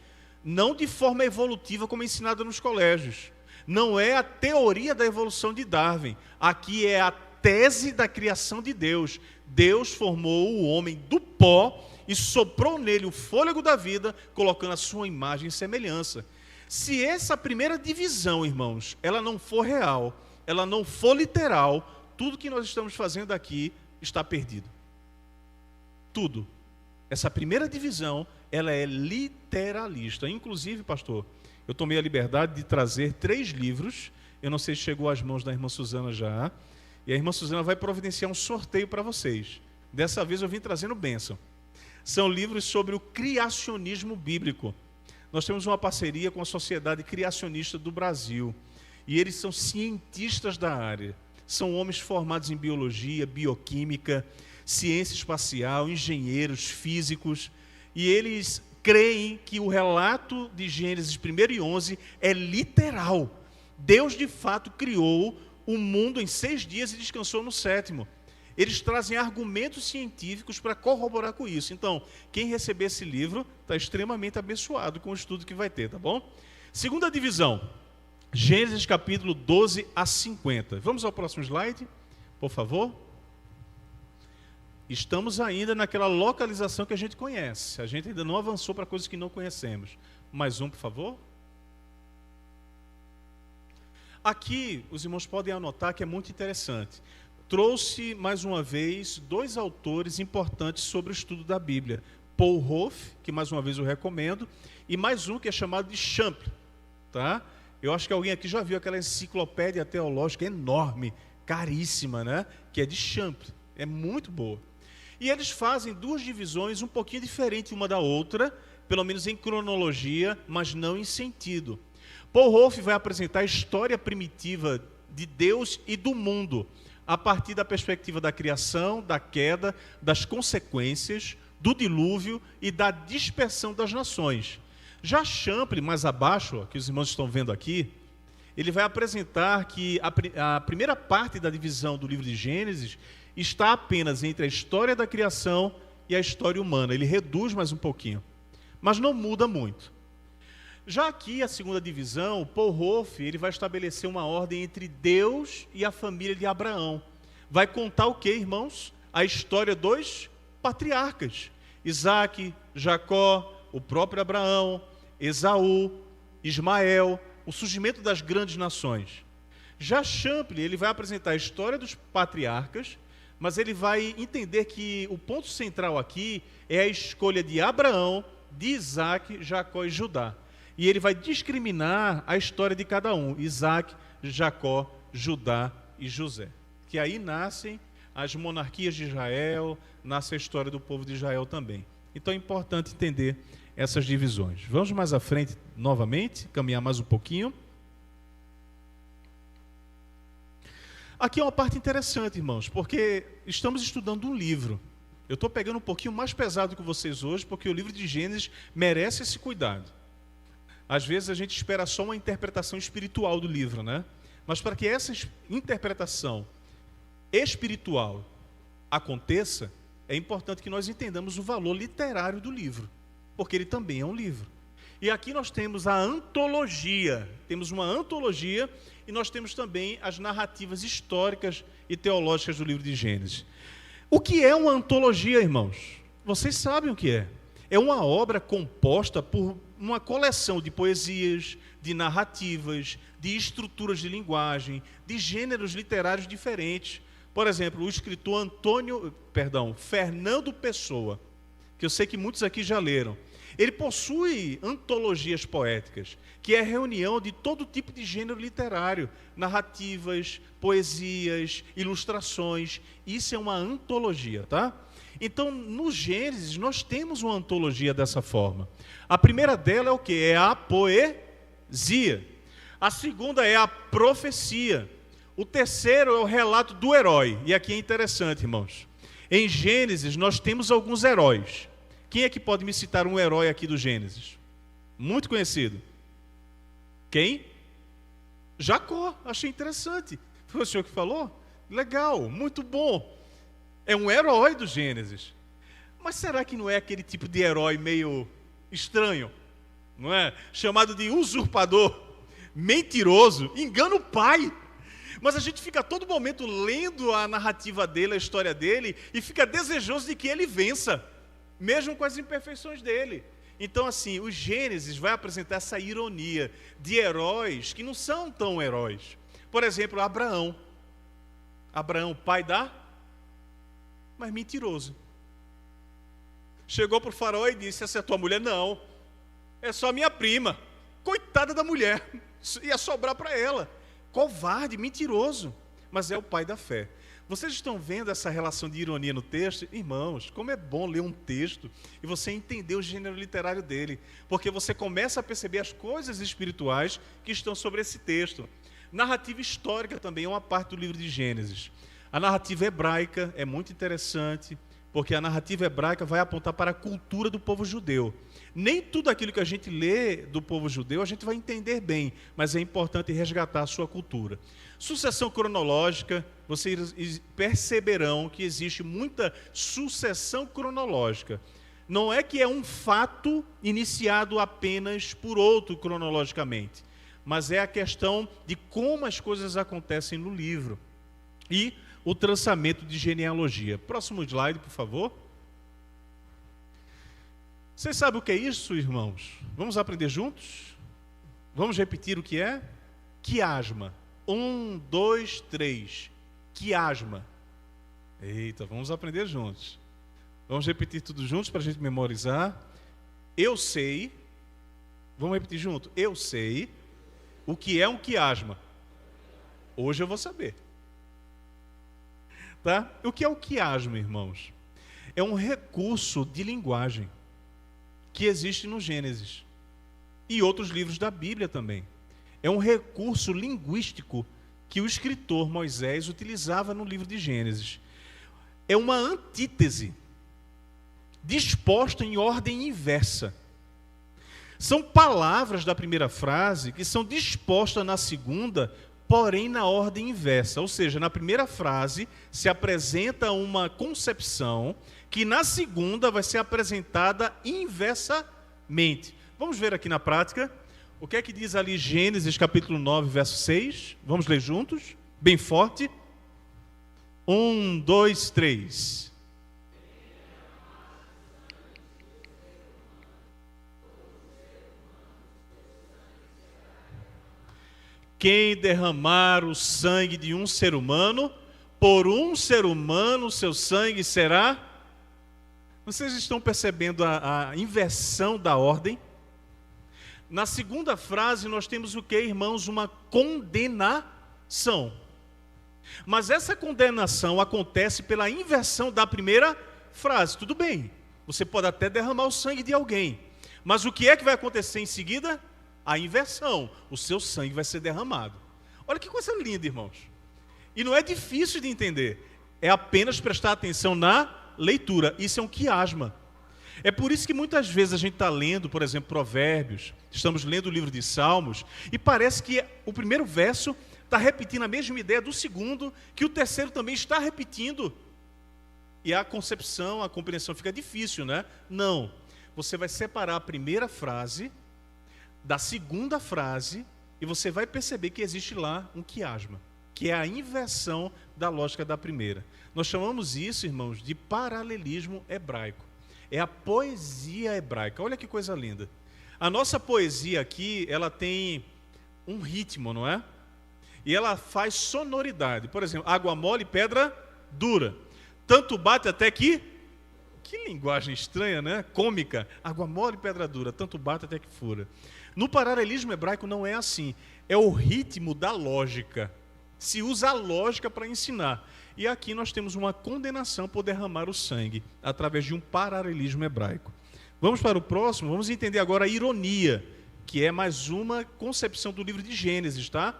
não de forma evolutiva como ensinada nos colégios. Não é a teoria da evolução de Darwin. Aqui é a tese da criação de Deus. Deus formou o homem do pó e soprou nele o fôlego da vida, colocando a sua imagem e semelhança. Se essa primeira divisão, irmãos, ela não for real, ela não for literal, tudo que nós estamos fazendo aqui está perdido. Tudo. Essa primeira divisão, ela é literalista. Inclusive, pastor, eu tomei a liberdade de trazer 3 livros. Eu não sei se chegou às mãos da irmã Suzana já. E a irmã Suzana vai providenciar um sorteio para vocês. Dessa vez eu vim trazendo bênção. São livros sobre o criacionismo bíblico. Nós temos uma parceria com a Sociedade Criacionista do Brasil. E eles são cientistas da área. São homens formados em biologia, bioquímica, ciência espacial, engenheiros, físicos. E eles creem que o relato de Gênesis 1 e 11 é literal. Deus, de fato, criou o mundo em 6 dias e descansou no 7º. Eles trazem argumentos científicos para corroborar com isso. Então, quem receber esse livro está extremamente abençoado com o estudo que vai ter, tá bom? Segunda divisão, Gênesis capítulo 12 a 50. Vamos ao próximo slide, por favor. Estamos ainda naquela localização que a gente conhece. A gente ainda não avançou para coisas que não conhecemos. Mais um, por favor. Aqui, os irmãos podem anotar que é muito interessante. Trouxe, mais uma vez, 2 autores importantes sobre o estudo da Bíblia. Paul Hoff, que mais uma vez eu recomendo, e mais um que é chamado de Champlin. Tá? Eu acho que alguém aqui já viu aquela enciclopédia teológica enorme, caríssima, né? Que é de Champlin. É muito boa. E eles fazem 2 divisões um pouquinho diferentes uma da outra, pelo menos em cronologia, mas não em sentido. Paul Hoff vai apresentar a história primitiva de Deus e do mundo, a partir da perspectiva da criação, da queda, das consequências, do dilúvio e da dispersão das nações. Já Champlin, mais abaixo, ó, que os irmãos estão vendo aqui, ele vai apresentar que a primeira parte da divisão do livro de Gênesis está apenas entre a história da criação e a história humana. Ele reduz mais um pouquinho, mas não muda muito. Já aqui, a segunda divisão, Paul Wolff, ele vai estabelecer uma ordem entre Deus e a família de Abraão. Vai contar o quê, irmãos? A história dos patriarcas. Isaac, Jacó, o próprio Abraão, Esaú, Ismael, o surgimento das grandes nações. Já Champlin, ele vai apresentar a história dos patriarcas, mas ele vai entender que o ponto central aqui é a escolha de Abraão, de Isaac, Jacó e Judá. E ele vai discriminar a história de cada um, Isaac, Jacó, Judá e José. Que aí nascem as monarquias de Israel, nasce a história do povo de Israel também. Então é importante entender essas divisões. Vamos mais à frente novamente, caminhar mais um pouquinho. Aqui é uma parte interessante, irmãos, porque estamos estudando um livro. Eu estou pegando um pouquinho mais pesado que vocês hoje, porque o livro de Gênesis merece esse cuidado. Às vezes a gente espera só uma interpretação espiritual do livro, né? Mas para que essa interpretação espiritual aconteça, é importante que nós entendamos o valor literário do livro, porque ele também é um livro. E aqui nós temos a antologia, temos uma antologia e nós temos também as narrativas históricas e teológicas do livro de Gênesis. O que é uma antologia, irmãos? Vocês sabem o que é. É uma obra composta por uma coleção de poesias, de narrativas, de estruturas de linguagem, de gêneros literários diferentes. Por exemplo, o escritor Fernando Pessoa, que eu sei que muitos aqui já leram, ele possui antologias poéticas, que é a reunião de todo tipo de gênero literário, narrativas, poesias, ilustrações. Isso é uma antologia, tá? Então, no Gênesis, nós temos uma antologia dessa forma. A primeira dela é o quê? É a poesia. A segunda é a profecia. O terceiro é o relato do herói. E aqui é interessante, irmãos. Em Gênesis, nós temos alguns heróis. Quem é que pode me citar um herói aqui do Gênesis? Muito conhecido. Quem? Jacó. Achei interessante. Foi o senhor que falou? Legal, muito bom. É um herói do Gênesis. Mas será que não é aquele tipo de herói meio estranho? Não é? Chamado de usurpador, mentiroso, engana o pai. Mas a gente fica a todo momento lendo a narrativa dele, a história dele, e fica desejoso de que ele vença, mesmo com as imperfeições dele. Então, assim, o Gênesis vai apresentar essa ironia de heróis que não são tão heróis. Por exemplo, Abraão. Abraão, pai mas mentiroso. Chegou para o faraó e disse: essa é a tua mulher? Não, é só minha prima. Coitada da mulher, ia sobrar para ela. Covarde, mentiroso, mas é o pai da fé. Vocês estão vendo essa relação de ironia no texto? Irmãos, como é bom ler um texto e você entender o gênero literário dele, porque você começa a perceber as coisas espirituais que estão sobre esse texto. Narrativa histórica também é uma parte do livro de Gênesis. A narrativa hebraica é muito interessante, porque a narrativa hebraica vai apontar para a cultura do povo judeu. Nem tudo aquilo que a gente lê do povo judeu a gente vai entender bem, mas é importante resgatar a sua cultura. Sucessão cronológica, vocês perceberão que existe muita sucessão cronológica. Não é que é um fato iniciado apenas por outro cronologicamente, mas é a questão de como as coisas acontecem no livro. E o traçamento de genealogia. Próximo slide, por favor. Vocês sabem o que é isso, irmãos? Vamos aprender juntos? Vamos repetir o que é? Quiasma. 1, 2, 3. Quiasma. Eita, vamos aprender juntos. Vamos repetir tudo juntos para a gente memorizar. Eu sei. Vamos repetir junto? Eu sei o que é um quiasma. Hoje eu vou saber. Tá? O que é o quiasma, irmãos? É um recurso de linguagem que existe no Gênesis e outros livros da Bíblia também. É um recurso linguístico que o escritor Moisés utilizava no livro de Gênesis. É uma antítese disposta em ordem inversa. São palavras da primeira frase que são dispostas na segunda, porém na ordem inversa. Ou seja, na primeira frase se apresenta uma concepção que na segunda vai ser apresentada inversamente. Vamos ver aqui na prática. O que é que diz ali Gênesis capítulo 9, verso 6? Vamos ler juntos? Bem forte. 1, 2, 3. Quem derramar o sangue de um ser humano, por um ser humano seu sangue será... Vocês estão percebendo a inversão da ordem? Na segunda frase nós temos o que, irmãos? Uma condenação. Mas essa condenação acontece pela inversão da primeira frase. Tudo bem, você pode até derramar o sangue de alguém, mas o que é que vai acontecer em seguida? A inversão. O seu sangue vai ser derramado. Olha que coisa linda, irmãos. E não é difícil de entender. É apenas prestar atenção na leitura. Isso é um quiasma. É por isso que muitas vezes a gente está lendo, por exemplo, Provérbios, estamos lendo o livro de Salmos, e parece que o primeiro verso está repetindo a mesma ideia do segundo, que o terceiro também está repetindo. E a concepção, a compreensão fica difícil, né? Não. Você vai separar a primeira frase da segunda frase e você vai perceber que existe lá um quiasma, que é a inversão da lógica da primeira. Nós chamamos isso, irmãos, de paralelismo hebraico. É a poesia hebraica. Olha que coisa linda. A nossa poesia aqui, ela tem um ritmo, não é? E ela faz sonoridade. Por exemplo, água mole, pedra dura. Tanto bate até que... Que linguagem estranha, né? Cômica. Água mole, pedra dura. Tanto bate até que fura. No paralelismo hebraico não é assim. É o ritmo da lógica. Se usa a lógica para ensinar. E aqui nós temos uma condenação por derramar o sangue, através de um paralelismo hebraico. Vamos para o próximo, vamos entender agora a ironia, que é mais uma concepção do livro de Gênesis, tá?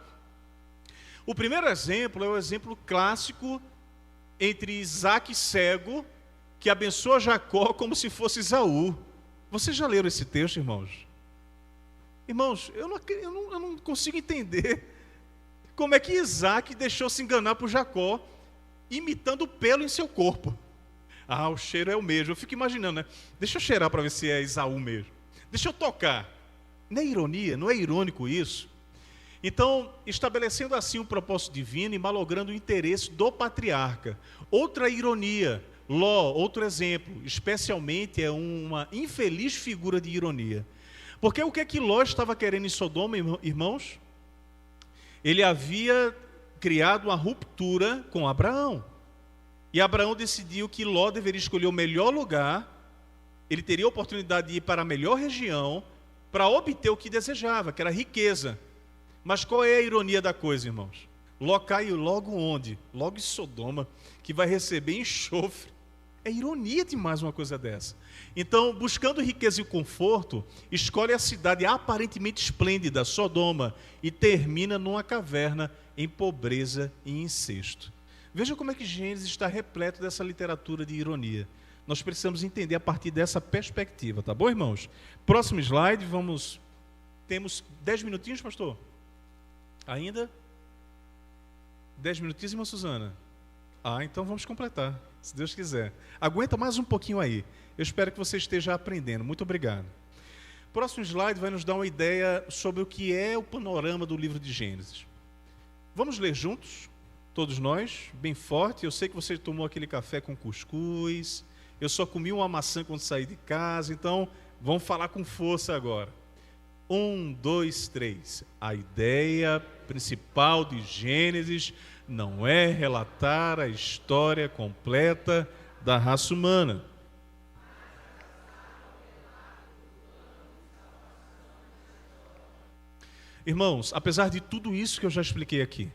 O primeiro exemplo é o exemplo clássico entre Isaac cego, que abençoa Jacó como se fosse Esaú. Vocês já leram esse texto, irmãos? Irmãos, eu não consigo entender como é que Isaac deixou se enganar por Jacó, imitando o pelo em seu corpo. Ah, o cheiro é o mesmo. Eu fico imaginando, né? Deixa eu cheirar para ver se é Esaú mesmo. Deixa eu tocar. Não é ironia? Não é irônico isso? Então, estabelecendo assim um propósito divino e malogrando o interesse do patriarca. Outra ironia, Ló, outro exemplo, especialmente é uma infeliz figura de ironia. Porque o que é que Ló estava querendo em Sodoma, irmãos? Ele havia criado uma ruptura com Abraão. E Abraão decidiu que Ló deveria escolher o melhor lugar, ele teria a oportunidade de ir para a melhor região, para obter o que desejava, que era riqueza. Mas qual é a ironia da coisa, irmãos? Ló caiu logo onde? Logo em Sodoma, que vai receber enxofre. É ironia demais uma coisa dessa. Então, buscando riqueza e conforto, escolhe a cidade aparentemente esplêndida, Sodoma, e termina numa caverna em pobreza e incesto. Veja como é que Gênesis está repleto dessa literatura de ironia. Nós precisamos entender a partir dessa perspectiva, tá bom, irmãos? Próximo slide, vamos... Temos 10 minutinhos, pastor? Ainda? 10 minutinhos, irmã Suzana? Ah, então vamos completar, se Deus quiser. Aguenta mais um pouquinho aí. Eu espero que você esteja aprendendo. Muito obrigado. Próximo slide vai nos dar uma ideia sobre o que é o panorama do livro de Gênesis. Vamos ler juntos, todos nós, bem forte. Eu sei que você tomou aquele café com cuscuz. Eu só comi uma maçã quando saí de casa. Então, vamos falar com força agora. 1, 2, 3. A ideia principal de Gênesis não é relatar a história completa da raça humana. Irmãos, apesar de tudo isso que eu já expliquei aqui,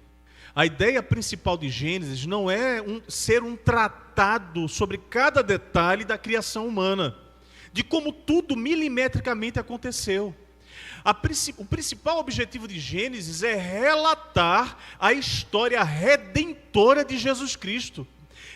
a ideia principal de Gênesis não é ser um tratado sobre cada detalhe da criação humana, de como tudo milimetricamente aconteceu. O principal objetivo de Gênesis é relatar a história redentora de Jesus Cristo.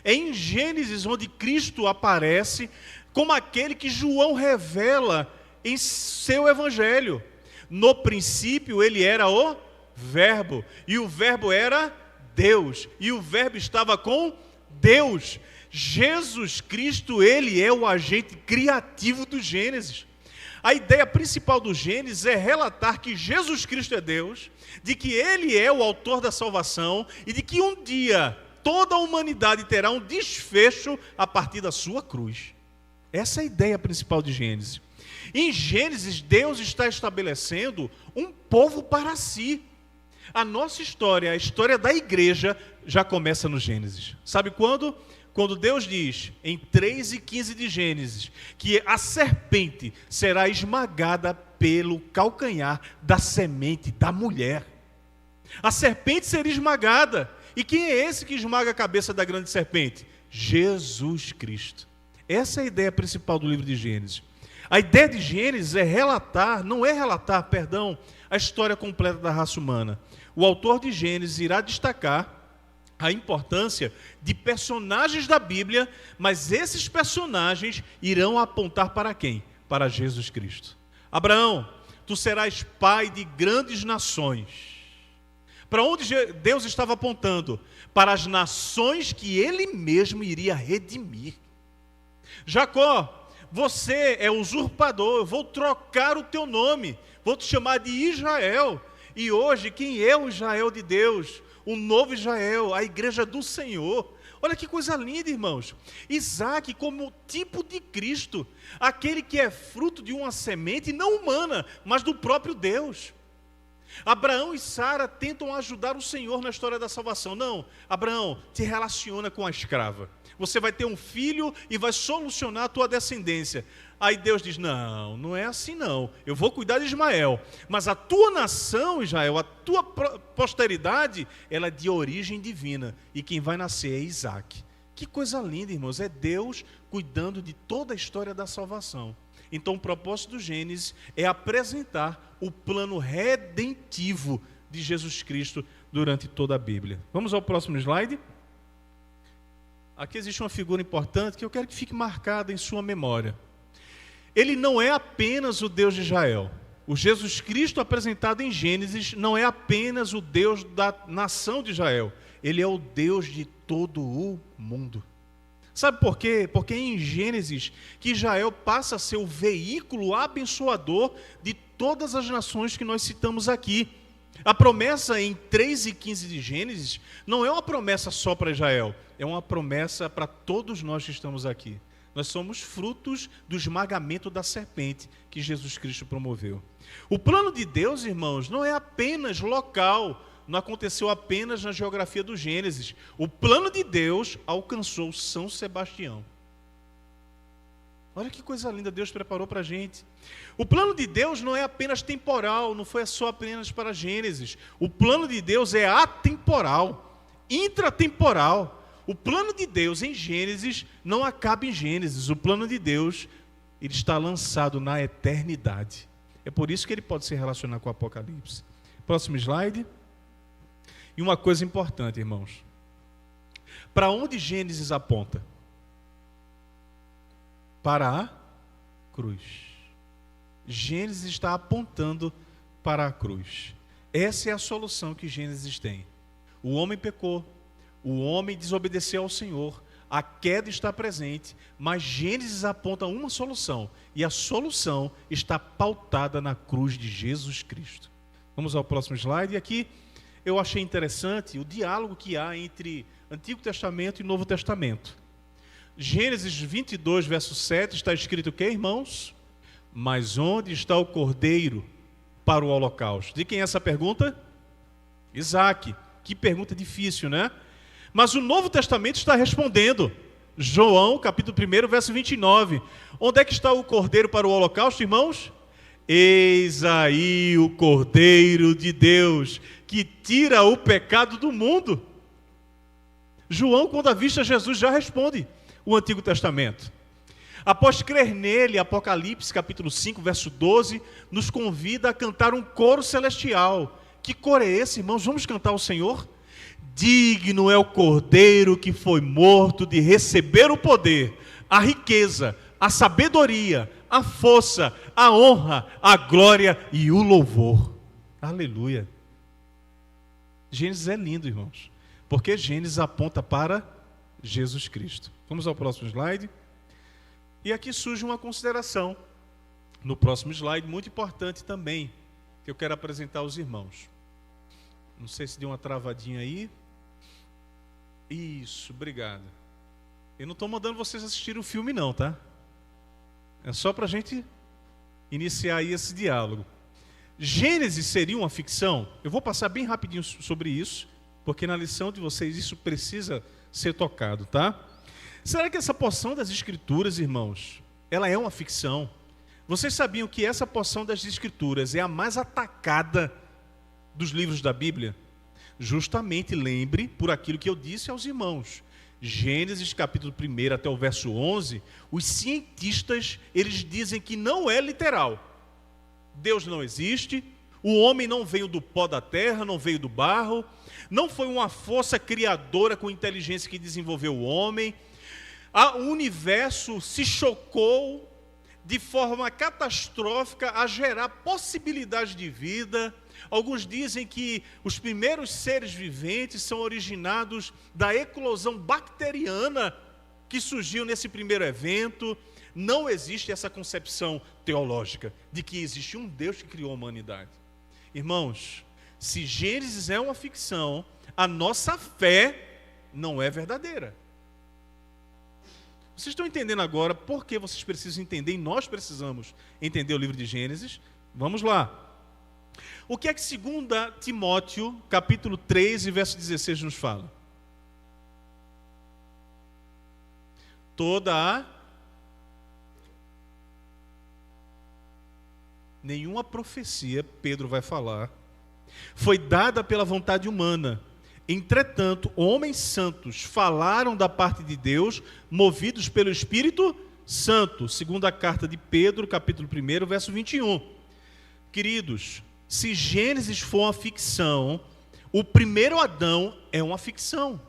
É em Gênesis onde Cristo aparece como aquele que João revela em seu evangelho. No princípio ele era o Verbo, e o Verbo era Deus, e o Verbo estava com Deus. Jesus Cristo, ele é o agente criativo do Gênesis. A ideia principal do Gênesis é relatar que Jesus Cristo é Deus, de que ele é o autor da salvação e de que um dia toda a humanidade terá um desfecho a partir da sua cruz. Essa é a ideia principal de Gênesis. Em Gênesis, Deus está estabelecendo um povo para si. A nossa história, a história da igreja, já começa no Gênesis. Sabe quando? Quando Deus diz, em 3:15 de Gênesis, que a serpente será esmagada pelo calcanhar da semente da mulher. A serpente será esmagada. E quem é esse que esmaga a cabeça da grande serpente? Jesus Cristo. Essa é a ideia principal do livro de Gênesis. A ideia de Gênesis é relatar, a história completa da raça humana. O autor de Gênesis irá destacar a importância de personagens da Bíblia, mas esses personagens irão apontar para quem? Para Jesus Cristo. Abraão, tu serás pai de grandes nações. Para onde Deus estava apontando? Para as nações que ele mesmo iria redimir. Jacó, você é usurpador, eu vou trocar o teu nome, vou te chamar de Israel. E hoje, quem é o Israel de Deus? O novo Israel, a igreja do Senhor. Olha que coisa linda, irmãos. Isaac como tipo de Cristo, aquele que é fruto de uma semente não humana, mas do próprio Deus. Abraão e Sara tentam ajudar o Senhor na história da salvação. Não, Abraão, te relaciona com a escrava. Você vai ter um filho e vai solucionar a tua descendência. Aí Deus diz, não, não é assim não. Eu vou cuidar de Ismael. Mas a tua nação, Israel, a tua posteridade, ela é de origem divina. E quem vai nascer é Isaac. Que coisa linda, irmãos. É Deus cuidando de toda a história da salvação. Então o propósito do Gênesis é apresentar o plano redentivo de Jesus Cristo durante toda a Bíblia. Vamos ao próximo slide. Aqui existe uma figura importante que eu quero que fique marcada em sua memória. Ele não é apenas o Deus de Israel. O Jesus Cristo apresentado em Gênesis não é apenas o Deus da nação de Israel. Ele é o Deus de todo o mundo. Sabe por quê? Porque é em Gênesis que Israel passa a ser o veículo abençoador de todas as nações que nós citamos aqui. A promessa em 3:15 de Gênesis não é uma promessa só para Israel, é uma promessa para todos nós que estamos aqui. Nós somos frutos do esmagamento da serpente que Jesus Cristo promoveu. O plano de Deus, irmãos, não é apenas local, não aconteceu apenas na geografia do Gênesis. O plano de Deus alcançou São Sebastião. Olha que coisa linda Deus preparou para a gente. O plano de Deus não é apenas temporal, não foi só apenas para Gênesis. O plano de Deus é atemporal, intratemporal. O plano de Deus em Gênesis não acaba em Gênesis. O plano de Deus, ele está lançado na eternidade. É por isso que ele pode se relacionar com o Apocalipse. Próximo slide. E uma coisa importante, irmãos. Para onde Gênesis aponta? Para a cruz. Gênesis está apontando para a cruz. Essa é a solução que Gênesis tem. O homem pecou, o homem desobedeceu ao Senhor, a queda está presente, mas Gênesis aponta uma solução, e a solução está pautada na cruz de Jesus Cristo. Vamos ao próximo slide, e aqui eu achei interessante o diálogo que há entre Antigo Testamento e Novo Testamento. Gênesis 22, verso 7, está escrito o quê, irmãos? Mas onde está o cordeiro para o holocausto? De quem é essa pergunta? Isaac. Que pergunta difícil, né? Mas o Novo Testamento está respondendo. João, capítulo 1, verso 29. Onde é que está o cordeiro para o holocausto, irmãos? Eis aí o cordeiro de Deus, que tira o pecado do mundo. João, quando avista Jesus, já responde o Antigo Testamento. Após crer nele, Apocalipse, capítulo 5, verso 12, nos convida a cantar um coro celestial. Que coro é esse, irmãos? Vamos cantar ao Senhor? Digno é o cordeiro que foi morto de receber o poder, a riqueza, a sabedoria, a força, a honra, a glória e o louvor. Aleluia. Gênesis é lindo, irmãos, porque Gênesis aponta para Jesus Cristo. Vamos ao próximo slide. E aqui surge uma consideração, no próximo slide, muito importante também, que eu quero apresentar aos irmãos. Não sei se deu uma travadinha aí. Isso, obrigado. Eu não estou mandando vocês assistirem o filme não, tá? É só para a gente iniciar aí esse diálogo. Gênesis seria uma ficção? Eu vou passar bem rapidinho sobre isso, porque na lição de vocês isso precisa ser tocado, tá? Será que essa porção das Escrituras, irmãos, ela é uma ficção? Vocês sabiam que essa porção das Escrituras é a mais atacada dos livros da Bíblia? Justamente, lembre, por aquilo que eu disse aos irmãos, Gênesis capítulo 1 até o verso 11, os cientistas, eles dizem que não é literal. Deus não existe, o homem não veio do pó da terra, não veio do barro, não foi uma força criadora com inteligência que desenvolveu o homem. O universo se chocou de forma catastrófica a gerar possibilidades de vida. Alguns dizem que os primeiros seres viventes são originados da eclosão bacteriana que surgiu nesse primeiro evento. Não existe essa concepção teológica de que existe um Deus que criou a humanidade. Irmãos, se Gênesis é uma ficção, a nossa fé não é verdadeira. Vocês estão entendendo agora por que vocês precisam entender, e nós precisamos entender o livro de Gênesis? Vamos lá. O que é que 2 Timóteo, capítulo 3, verso 16 nos fala? Nenhuma profecia, Pedro vai falar, foi dada pela vontade humana. Entretanto, homens santos falaram da parte de Deus, movidos pelo Espírito Santo. Segunda carta de Pedro, capítulo 1, verso 21. Queridos, se Gênesis for uma ficção, o primeiro Adão é uma ficção.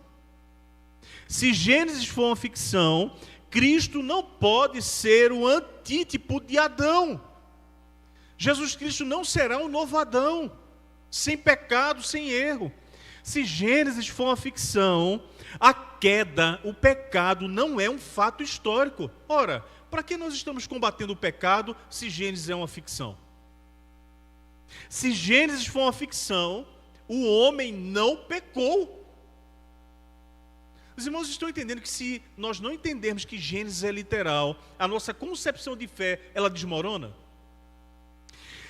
Se Gênesis for uma ficção, Cristo não pode ser o antítipo de Adão. Jesus Cristo não será um novo Adão, sem pecado, sem erro. Se Gênesis for uma ficção, a queda, o pecado não é um fato histórico. Ora, para que nós estamos combatendo o pecado se Gênesis é uma ficção? Se Gênesis for uma ficção, o homem não pecou. Os irmãos estão entendendo que se nós não entendermos que Gênesis é literal, a nossa concepção de fé, ela desmorona?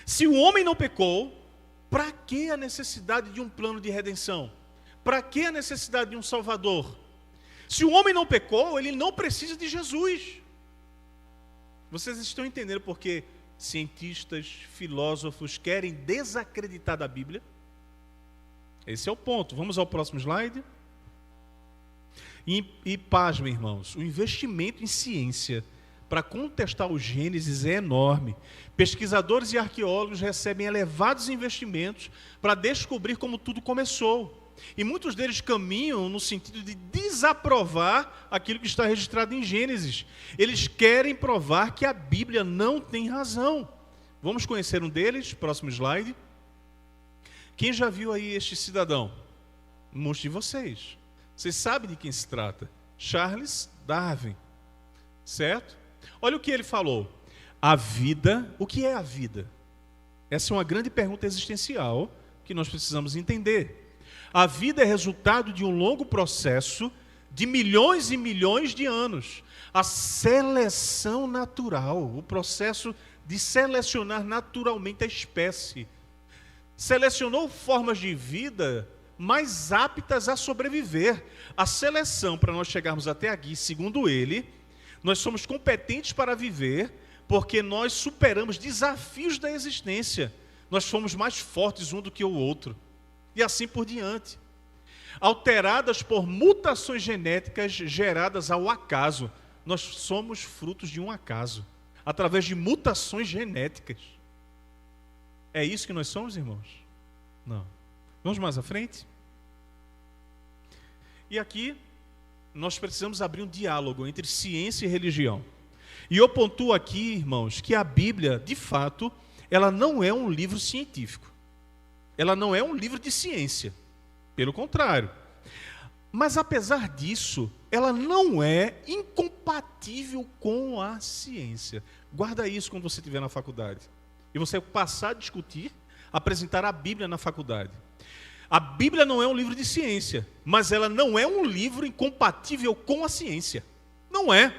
Se o homem não pecou, para que a necessidade de um plano de redenção? Para que a necessidade de um Salvador? Se o homem não pecou, ele não precisa de Jesus. Vocês estão entendendo porque cientistas, filósofos querem desacreditar da Bíblia? Esse é o ponto. Vamos ao próximo slide. E pasmem, irmãos, o investimento em ciência para contestar o Gênesis é enorme. Pesquisadores e arqueólogos recebem elevados investimentos para descobrir como tudo começou. E muitos deles caminham no sentido de desaprovar aquilo que está registrado em Gênesis. Eles querem provar que a Bíblia não tem razão. Vamos conhecer um deles, próximo slide. Quem já viu aí este cidadão? Muitos de vocês. Vocês sabem de quem se trata? Charles Darwin. Certo? Olha o que ele falou. A vida, o que é a vida? Essa é uma grande pergunta existencial que nós precisamos entender. A vida é resultado de um longo processo de milhões e milhões de anos. A seleção natural, o processo de selecionar naturalmente a espécie. Selecionou formas de vida mais aptas a sobreviver. A seleção, para nós chegarmos até aqui, segundo ele, nós somos competentes para viver porque nós superamos desafios da existência. Nós fomos mais fortes um do que o outro. E assim por diante. Alteradas por mutações genéticas geradas ao acaso. Nós somos frutos de um acaso. Através de mutações genéticas. É isso que nós somos, irmãos? Não. Vamos mais à frente? E aqui nós precisamos abrir um diálogo entre ciência e religião. E eu pontuo aqui, irmãos, que a Bíblia, de fato, ela não é um livro científico. Ela não é um livro de ciência. Pelo contrário. Mas, apesar disso, ela não é incompatível com a ciência. Guarda isso quando você estiver na faculdade. E você passar a discutir, apresentar a Bíblia na faculdade. A Bíblia não é um livro de ciência, mas ela não é um livro incompatível com a ciência. Não é.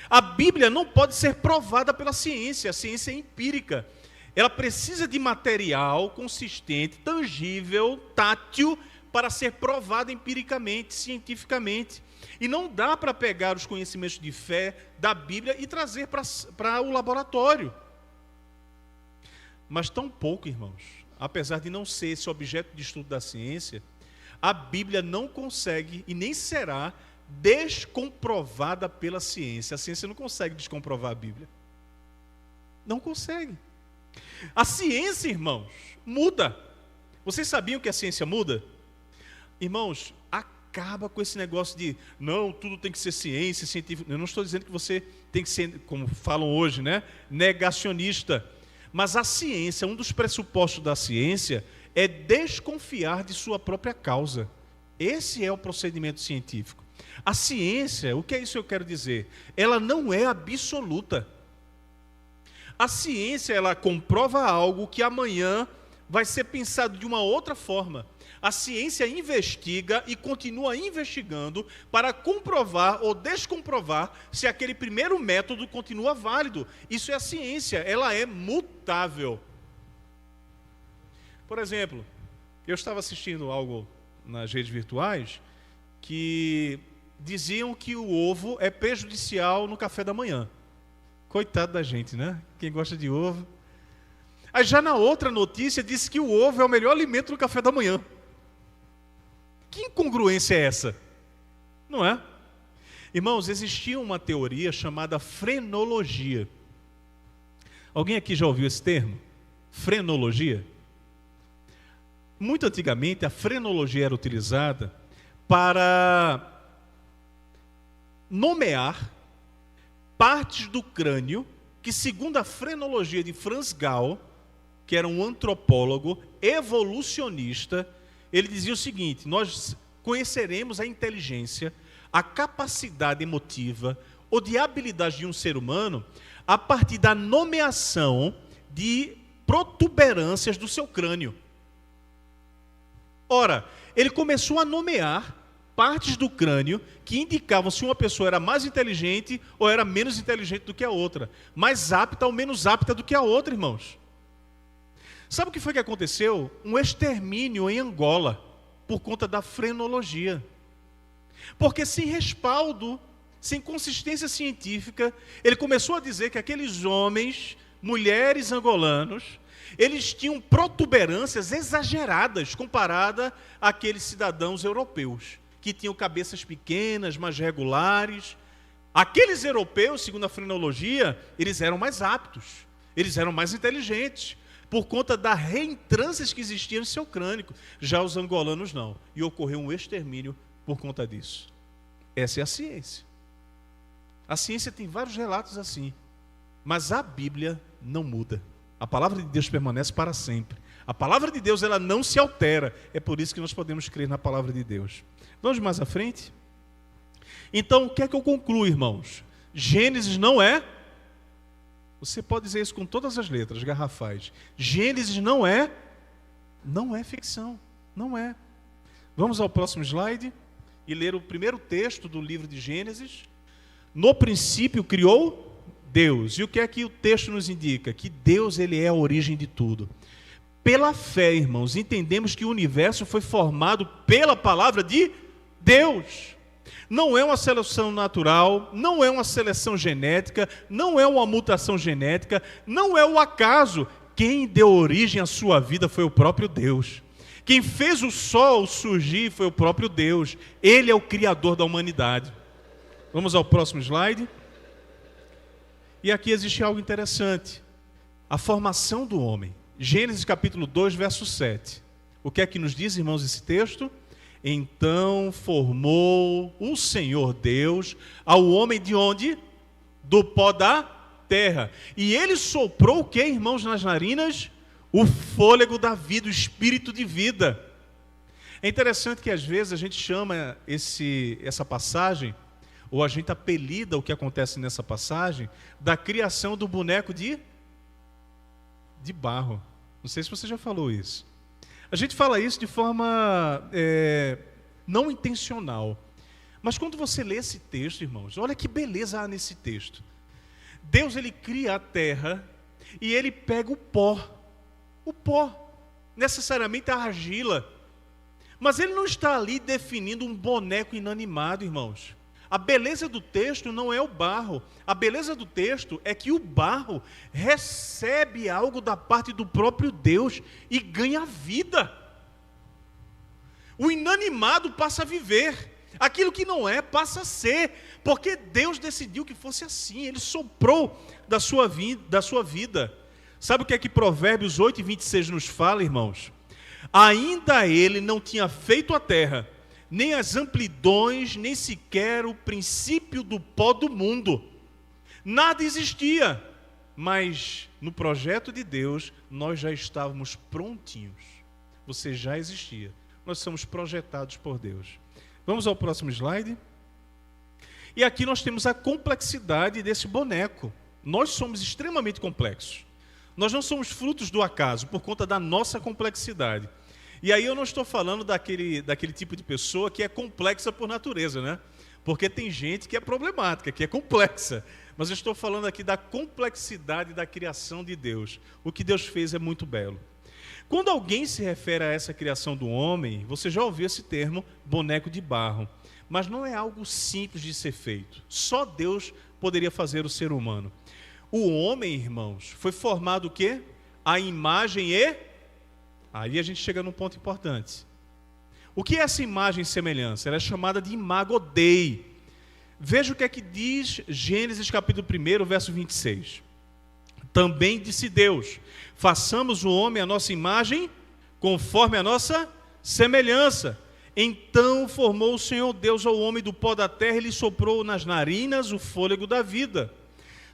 A Bíblia não pode ser provada pela ciência. A ciência é empírica. Ela precisa de material consistente, tangível, tátil, para ser provada empiricamente, cientificamente. E não dá para pegar os conhecimentos de fé da Bíblia e trazer para o laboratório. Mas tão pouco, irmãos, apesar de não ser esse objeto de estudo da ciência, a Bíblia não consegue e nem será descomprovada pela ciência. A ciência não consegue descomprovar a Bíblia. Não consegue. A ciência, irmãos, muda. Vocês sabiam que a ciência muda? Irmãos, acaba com esse negócio de não, tudo tem que ser ciência, científico. Eu não estou dizendo que você tem que ser, como falam hoje, né, negacionista. Mas a ciência, um dos pressupostos da ciência é desconfiar de sua própria causa. Esse é o procedimento científico. A ciência, o que é isso que eu quero dizer? Ela não é absoluta. A ciência, ela comprova algo que amanhã vai ser pensado de uma outra forma. A ciência investiga e continua investigando para comprovar ou descomprovar se aquele primeiro método continua válido. Isso é a ciência, ela é mutável. Por exemplo, eu estava assistindo algo nas redes virtuais que diziam que o ovo é prejudicial no café da manhã. Coitado da gente, né? Quem gosta de ovo. Aí já na outra notícia disse que o ovo é o melhor alimento no café da manhã. Que incongruência é essa? Não é? Irmãos, existia uma teoria chamada frenologia. Alguém aqui já ouviu esse termo? Frenologia? Muito antigamente, a frenologia era utilizada para nomear partes do crânio que, segundo a frenologia de Franz Gall, que era um antropólogo evolucionista, ele dizia o seguinte: nós conheceremos a inteligência, a capacidade emotiva ou de habilidade de um ser humano a partir da nomeação de protuberâncias do seu crânio. Ora, ele começou a nomear partes do crânio que indicavam se uma pessoa era mais inteligente ou era menos inteligente do que a outra, mais apta ou menos apta do que a outra, irmãos. Sabe o que foi que aconteceu? Um extermínio em Angola, por conta da frenologia. Porque sem respaldo, sem consistência científica, ele começou a dizer que aqueles homens, mulheres angolanos, eles tinham protuberâncias exageradas comparada àqueles cidadãos europeus, que tinham cabeças pequenas, mais regulares. Aqueles europeus, segundo a frenologia, eles eram mais aptos, eles eram mais inteligentes, por conta das reentrâncias que existiam em seu crânio. Já os angolanos não. E ocorreu um extermínio por conta disso. Essa é a ciência. A ciência tem vários relatos assim. Mas a Bíblia não muda. A palavra de Deus permanece para sempre. A palavra de Deus, ela não se altera. É por isso que nós podemos crer na palavra de Deus. Vamos mais à frente? Então, o que é que eu concluo, irmãos? Gênesis não é... Você pode dizer isso com todas as letras garrafais. Gênesis não é ficção. Não é. Vamos ao próximo slide e ler o primeiro texto do livro de Gênesis. No princípio criou Deus. E o que é que o texto nos indica? Que Deus, ele é a origem de tudo. Pela fé, irmãos, entendemos que o universo foi formado pela palavra de Deus. Não é uma seleção natural, não é uma seleção genética, não é uma mutação genética, não é o acaso. Quem deu origem à sua vida foi o próprio Deus. Quem fez o sol surgir foi o próprio Deus. Ele é o criador da humanidade. Vamos ao próximo slide. E aqui existe algo interessante. A formação do homem. Gênesis capítulo 2, verso 7. O que é que nos diz, irmãos, esse texto? Então formou o Senhor Deus ao homem de onde? do pó da terra. E ele soprou o que, irmãos, nas narinas? O fôlego da vida, o espírito de vida. É interessante que às vezes a gente chama essa passagem, ou a gente apelida o que acontece nessa passagem, da criação do boneco de barro. Não sei se você já falou isso. A gente fala isso de forma não intencional. Mas quando você lê esse texto, irmãos, olha que beleza há nesse texto. Deus, ele cria a terra e ele pega o pó, necessariamente a argila. Mas ele não está ali definindo um boneco inanimado, irmãos. A beleza do texto não é o barro. A beleza do texto é que o barro recebe algo da parte do próprio Deus e ganha vida. O inanimado passa a viver. Aquilo que não é, passa a ser. Porque Deus decidiu que fosse assim. Ele soprou da sua vida. Sabe o que é que Provérbios 8:26 nos fala, irmãos? Ainda ele não tinha feito a terra, nem as amplidões, nem sequer o princípio do pó do mundo. Nada existia, mas no projeto de Deus nós já estávamos prontinhos. Você já existia. Nós somos projetados por Deus. Vamos ao próximo slide. E aqui nós temos a complexidade desse boneco. Nós somos extremamente complexos. Nós não somos frutos do acaso, por conta da nossa complexidade. E aí eu não estou falando daquele tipo de pessoa que é complexa por natureza, né? Porque tem gente que é problemática, que é complexa. Mas eu estou falando aqui da complexidade da criação de Deus. O que Deus fez é muito belo. Quando alguém se refere a essa criação do homem, você já ouviu esse termo, boneco de barro. Mas não é algo simples de ser feito. Só Deus poderia fazer o ser humano. O homem, irmãos, foi formado o quê? A imagem e... Aí a gente chega num ponto importante. O que é essa imagem e semelhança? Ela é chamada de imago Dei. Veja o que é que diz Gênesis capítulo 1, verso 26. Também disse Deus, façamos o homem a nossa imagem, conforme a nossa semelhança. Então formou o Senhor Deus ao homem do pó da terra e lhe soprou nas narinas o fôlego da vida.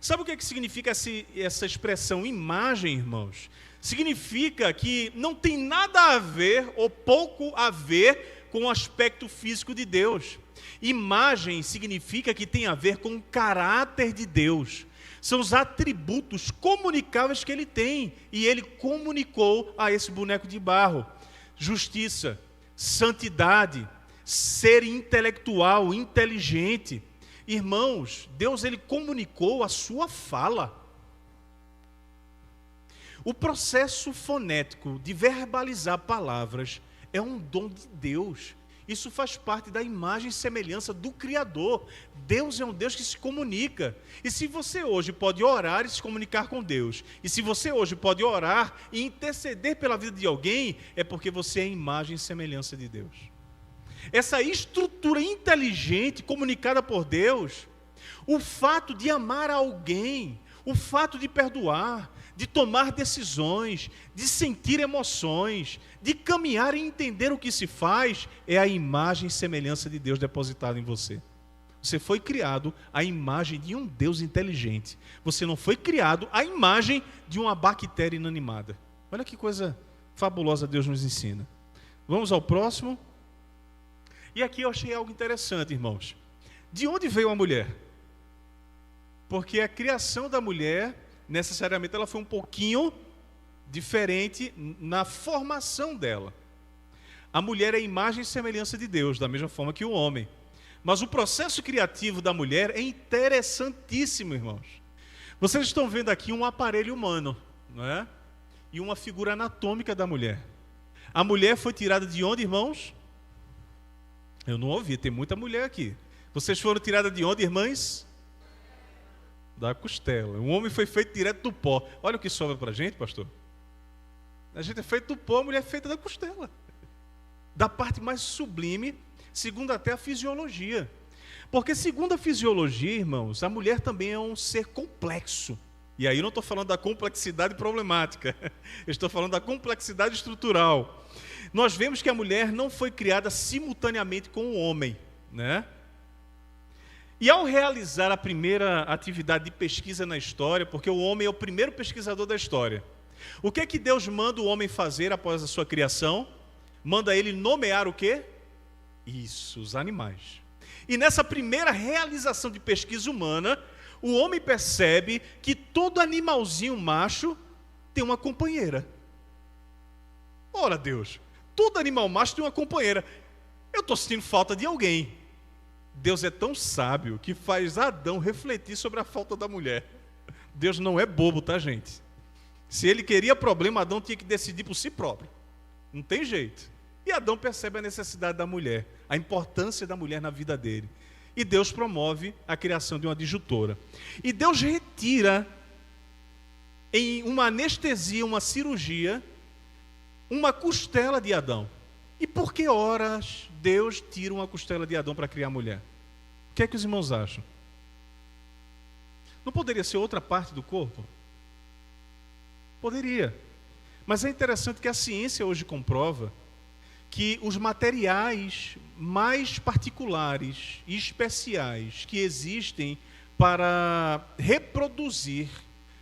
Sabe o que é que significa essa expressão imagem, irmãos? Significa que não tem nada a ver, ou pouco a ver, com o aspecto físico de Deus. Imagem significa que tem a ver com o caráter de Deus. São os atributos comunicáveis que ele tem. E ele comunicou a esse boneco de barro. Justiça, santidade, ser intelectual, inteligente. Irmãos, Deus, ele comunicou a sua fala. O processo fonético de verbalizar palavras é um dom de Deus. Isso faz parte da imagem e semelhança do Criador. Deus é um Deus que se comunica. E se você hoje pode orar e se comunicar com Deus, e se você hoje pode orar e interceder pela vida de alguém, é porque você é a imagem e semelhança de Deus. Essa estrutura inteligente comunicada por Deus, o fato de amar alguém, o fato de perdoar, de tomar decisões, de sentir emoções, de caminhar e entender o que se faz, é a imagem e semelhança de Deus depositada em você. Você foi criado à imagem de um Deus inteligente. Você não foi criado à imagem de uma bactéria inanimada. Olha que coisa fabulosa Deus nos ensina. Vamos ao próximo. E aqui eu achei algo interessante, irmãos. De onde veio a mulher? Porque a criação da mulher, necessariamente, ela foi um pouquinho diferente na formação dela. A mulher é a imagem e semelhança de Deus, da mesma forma que o homem. Mas o processo criativo da mulher é interessantíssimo, irmãos. Vocês estão vendo aqui um aparelho humano, não é? E uma figura anatômica da mulher. A mulher foi tirada de onde, irmãos? Eu não ouvi, tem muita mulher aqui. Vocês foram tiradas de onde, irmãs? Da costela. O homem foi feito direto do pó. Olha o que sobra para a gente, pastor. A gente é feito do pó, a mulher é feita da costela. Da parte mais sublime, segundo até a fisiologia. Porque segundo a fisiologia, irmãos, a mulher também é um ser complexo. E aí eu não estou falando da complexidade problemática. Eu estou falando da complexidade estrutural. Nós vemos que a mulher não foi criada simultaneamente com o homem, né? E ao realizar a primeira atividade de pesquisa na história, porque o homem é o primeiro pesquisador da história, o que é que Deus manda o homem fazer após a sua criação? Manda ele nomear o quê? Isso, os animais. E nessa primeira realização de pesquisa humana, o homem percebe que todo animalzinho macho tem uma companheira. Ora Deus, todo animal macho tem uma companheira. Eu estou sentindo falta de alguém. Deus é tão sábio que faz Adão refletir sobre a falta da mulher. Deus não é bobo, tá, gente? Se ele queria problema, Adão tinha que decidir por si próprio. Não tem jeito. E Adão percebe a necessidade da mulher, a importância da mulher na vida dele. E Deus promove a criação de uma disjuntora. E Deus retira, em uma anestesia, uma cirurgia, uma costela de Adão. E por que horas Deus tira uma costela de Adão para criar a mulher? O que é que os irmãos acham? Não poderia ser outra parte do corpo? Poderia. Mas é interessante que a ciência hoje comprova que os materiais mais particulares e especiais que existem para reproduzir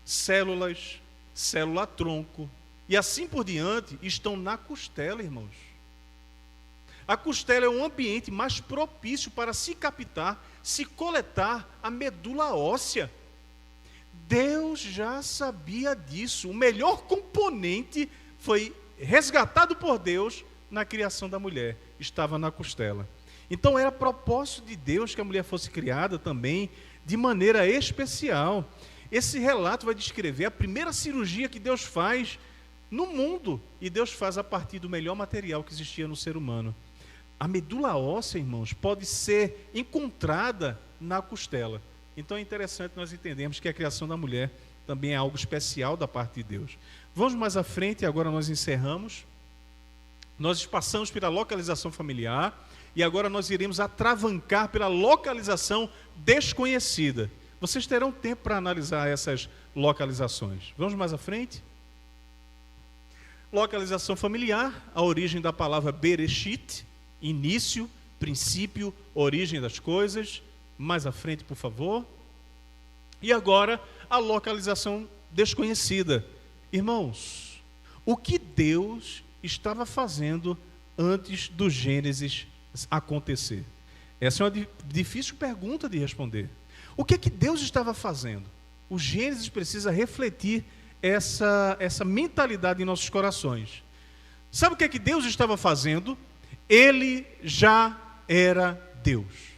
células, célula-tronco e assim por diante, estão na costela, irmãos. A costela é um ambiente mais propício para se captar, se coletar a medula óssea. Deus já sabia disso. O melhor componente foi resgatado por Deus na criação da mulher. Estava na costela. Então era propósito de Deus que a mulher fosse criada também de maneira especial. Esse relato vai descrever a primeira cirurgia que Deus faz no mundo. E Deus faz a partir do melhor material que existia no ser humano. A medula óssea, irmãos, pode ser encontrada na costela. Então é interessante nós entendermos que a criação da mulher também é algo especial da parte de Deus. Vamos mais à frente, agora nós encerramos. Nós passamos pela localização familiar e agora nós iremos atravancar pela localização desconhecida. Vocês terão tempo para analisar essas localizações. Vamos mais à frente? Localização familiar, a origem da palavra Bereshit, início, princípio, origem das coisas. Mais à frente, por favor. E agora, a localização desconhecida. Irmãos, o que Deus estava fazendo antes do Gênesis acontecer? Essa é uma difícil pergunta de responder. O que Deus estava fazendo? O Gênesis precisa refletir essa mentalidade em nossos corações. Sabe o que Deus estava fazendo? Ele já era Deus.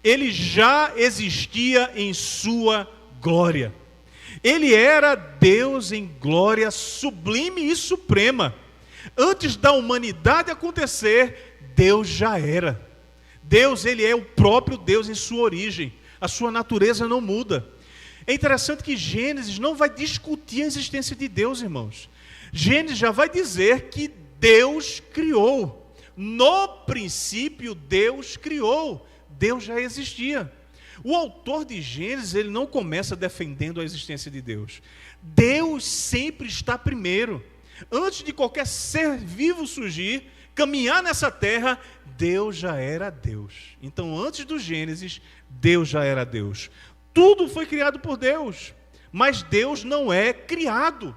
Ele já existia em sua glória. Ele era Deus em glória sublime e suprema. Antes da humanidade acontecer, Deus já era. Deus, ele é o próprio Deus em sua origem. A sua natureza não muda. É interessante que Gênesis não vai discutir a existência de Deus, irmãos. Gênesis já vai dizer que Deus criou. No princípio, Deus criou. Deus já existia. O autor de Gênesis, ele não começa defendendo a existência de Deus. Deus sempre está primeiro. Antes de qualquer ser vivo surgir, caminhar nessa terra, Deus já era Deus. Então, antes do Gênesis, Deus já era Deus. Tudo foi criado por Deus, mas Deus não é criado.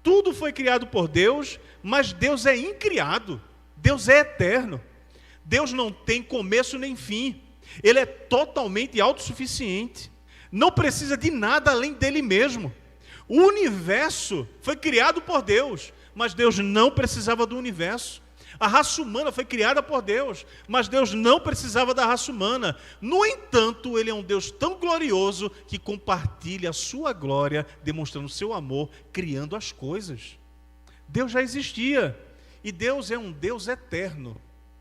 Tudo foi criado por Deus, mas Deus é incriado. Deus é eterno. Deus não tem começo nem fim. Ele é totalmente autossuficiente. Não precisa de nada além dele mesmo. O universo foi criado por Deus, mas Deus não precisava do universo. A raça humana foi criada por Deus, mas Deus não precisava da raça humana. No entanto, ele é um Deus tão glorioso que compartilha a sua glória, demonstrando seu amor, criando as coisas. Deus já existia, e Deus é um Deus eterno.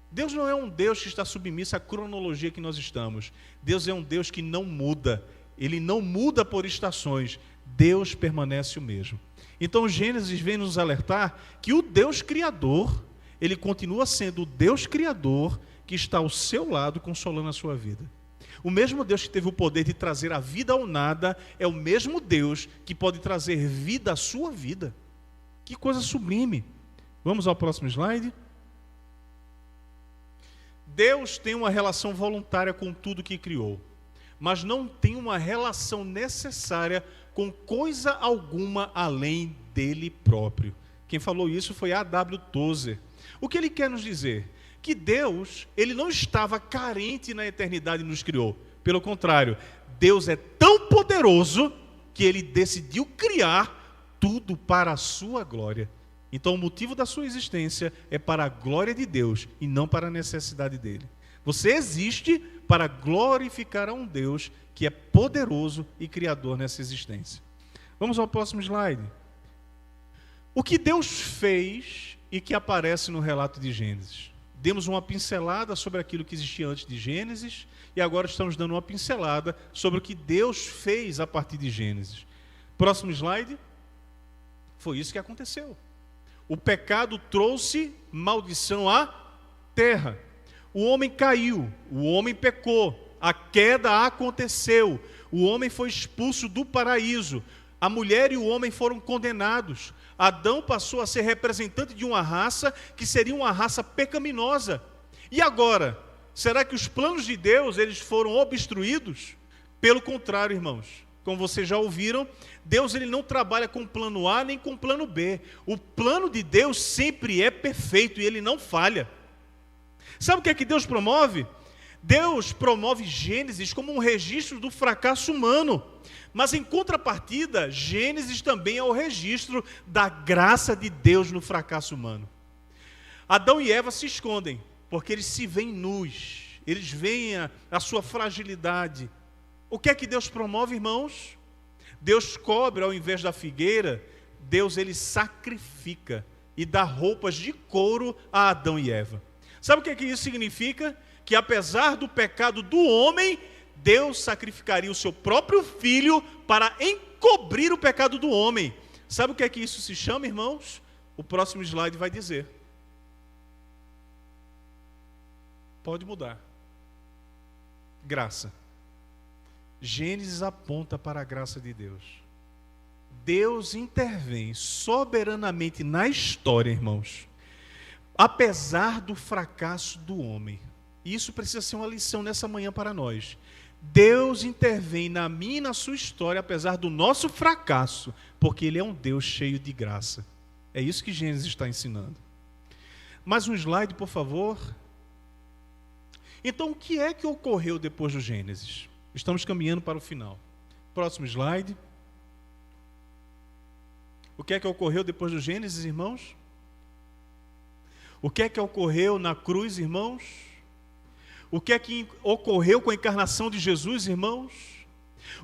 Deus não é um Deus que está submisso à cronologia que nós estamos. Deus é um Deus que não muda. Ele não muda por estações. Deus permanece o mesmo. Então, Gênesis vem nos alertar que o Deus Criador, ele continua sendo o Deus Criador que está ao seu lado consolando a sua vida. O mesmo Deus que teve o poder de trazer a vida ao nada é o mesmo Deus que pode trazer vida à sua vida. Que coisa sublime. Vamos ao próximo slide. Deus tem uma relação voluntária com tudo que criou, mas não tem uma relação necessária com coisa alguma além dele próprio. Quem falou isso foi A.W. Tozer. O que ele quer nos dizer? Que Deus, ele não estava carente na eternidade e nos criou. Pelo contrário, Deus é tão poderoso que ele decidiu criar tudo para a sua glória. Então o motivo da sua existência é para a glória de Deus e não para a necessidade dele. Você existe para glorificar a um Deus que é poderoso e criador nessa existência. Vamos ao próximo slide. O que Deus fez e que aparece no relato de Gênesis. Demos uma pincelada sobre aquilo que existia antes de Gênesis e agora estamos dando uma pincelada sobre o que Deus fez a partir de Gênesis. Próximo slide. Foi isso que aconteceu. O pecado trouxe maldição à terra. O homem caiu, o homem pecou, a queda aconteceu, o homem foi expulso do paraíso, a mulher e o homem foram condenados. Adão passou a ser representante de uma raça que seria uma raça pecaminosa. E agora, será que os planos de Deus eles foram obstruídos? Pelo contrário, irmãos, como vocês já ouviram, Deus ele não trabalha com plano A nem com plano B. O plano de Deus sempre é perfeito e ele não falha. Sabe o que é que Deus promove? Deus promove Gênesis como um registro do fracasso humano. Mas em contrapartida, Gênesis também é o registro da graça de Deus no fracasso humano. Adão e Eva se escondem, porque eles se veem nus, eles veem a sua fragilidade. O que é que Deus promove, irmãos? Deus cobre ao invés da figueira, Deus ele sacrifica e dá roupas de couro a Adão e Eva. Sabe o que é que isso significa? Que apesar do pecado do homem, Deus sacrificaria o seu próprio filho para encobrir o pecado do homem. Sabe o que é que isso se chama, irmãos? O próximo slide vai dizer. Pode mudar. Graça. Gênesis aponta para a graça de Deus. Deus intervém soberanamente na história, irmãos, apesar do fracasso do homem. Isso precisa ser uma lição nessa manhã para nós. Deus intervém na minha e na sua história, apesar do nosso fracasso, porque Ele é um Deus cheio de graça. É isso que Gênesis está ensinando. Mais um slide, por favor. Então, o que é que ocorreu depois do Gênesis? Estamos caminhando para o final. Próximo slide. O que é que ocorreu depois do Gênesis, irmãos? O que é que ocorreu na cruz, irmãos? O que é que ocorreu com a encarnação de Jesus, irmãos?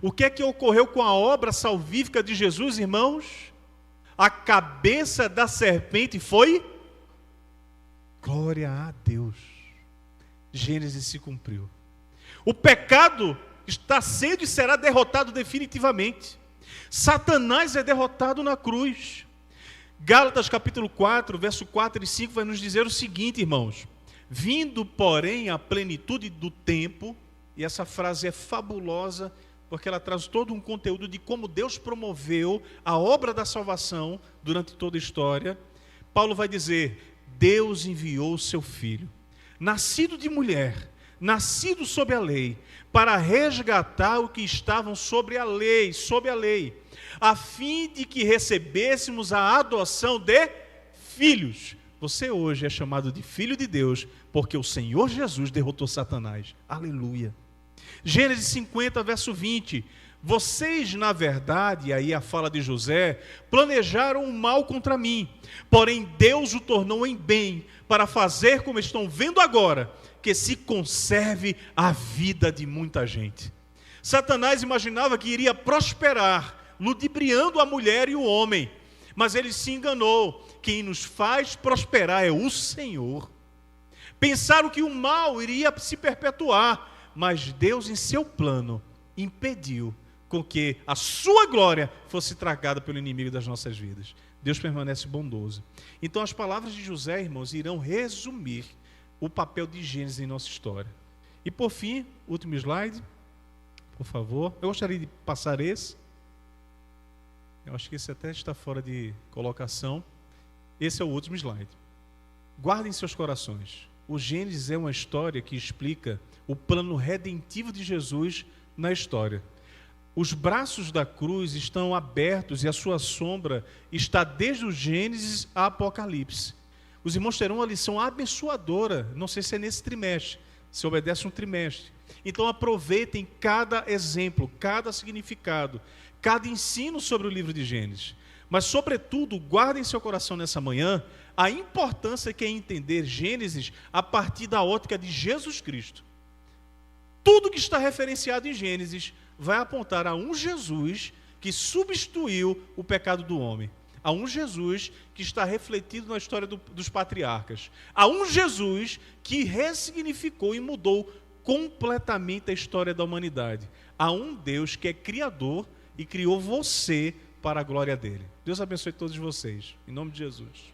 O que é que ocorreu com a obra salvífica de Jesus, irmãos? A cabeça da serpente foi? Glória a Deus. Gênesis se cumpriu. O pecado está sendo e será derrotado definitivamente. Satanás é derrotado na cruz. Gálatas capítulo 4, verso 4 e 5 vai nos dizer o seguinte, irmãos. Vindo, porém, a plenitude do tempo, e essa frase é fabulosa, porque ela traz todo um conteúdo de como Deus promoveu a obra da salvação durante toda a história. Paulo vai dizer, Deus enviou o seu Filho, nascido de mulher, nascido sob a lei, para resgatar o que estavam sob a lei, a fim de que recebêssemos a adoção de filhos. Você hoje é chamado de filho de Deus, porque o Senhor Jesus derrotou Satanás. Aleluia. Gênesis 50, verso 20. Vocês, na verdade, e aí a fala de José, planejaram o mal contra mim, porém Deus o tornou em bem, para fazer como estão vendo agora, que se conserve a vida de muita gente. Satanás imaginava que iria prosperar, ludibriando a mulher e o homem, mas ele se enganou. Quem nos faz prosperar é o Senhor. Pensaram que o mal iria se perpetuar, mas Deus, em seu plano, impediu com que a sua glória fosse tragada pelo inimigo das nossas vidas. Deus permanece bondoso. Então as palavras de José, irmãos, irão resumir o papel de Gênesis em nossa história. E por fim, último slide, por favor. Eu gostaria de passar esse. Eu acho que esse até está fora de colocação. Esse é o último slide. Guardem seus corações. O Gênesis é uma história que explica o plano redentivo de Jesus na história. Os braços da cruz estão abertos e a sua sombra está desde o Gênesis a Apocalipse. Os irmãos terão uma lição abençoadora, não sei se é nesse trimestre, se obedece um trimestre. Então aproveitem cada exemplo, cada significado, cada ensino sobre o livro de Gênesis. Mas, sobretudo, guardem em seu coração nessa manhã a importância que é entender Gênesis a partir da ótica de Jesus Cristo. Tudo que está referenciado em Gênesis vai apontar a um Jesus que substituiu o pecado do homem. A um Jesus que está refletido na história dos patriarcas. A um Jesus que ressignificou e mudou completamente a história da humanidade. A um Deus que é criador e criou você para a glória dele. Deus abençoe todos vocês. Em nome de Jesus.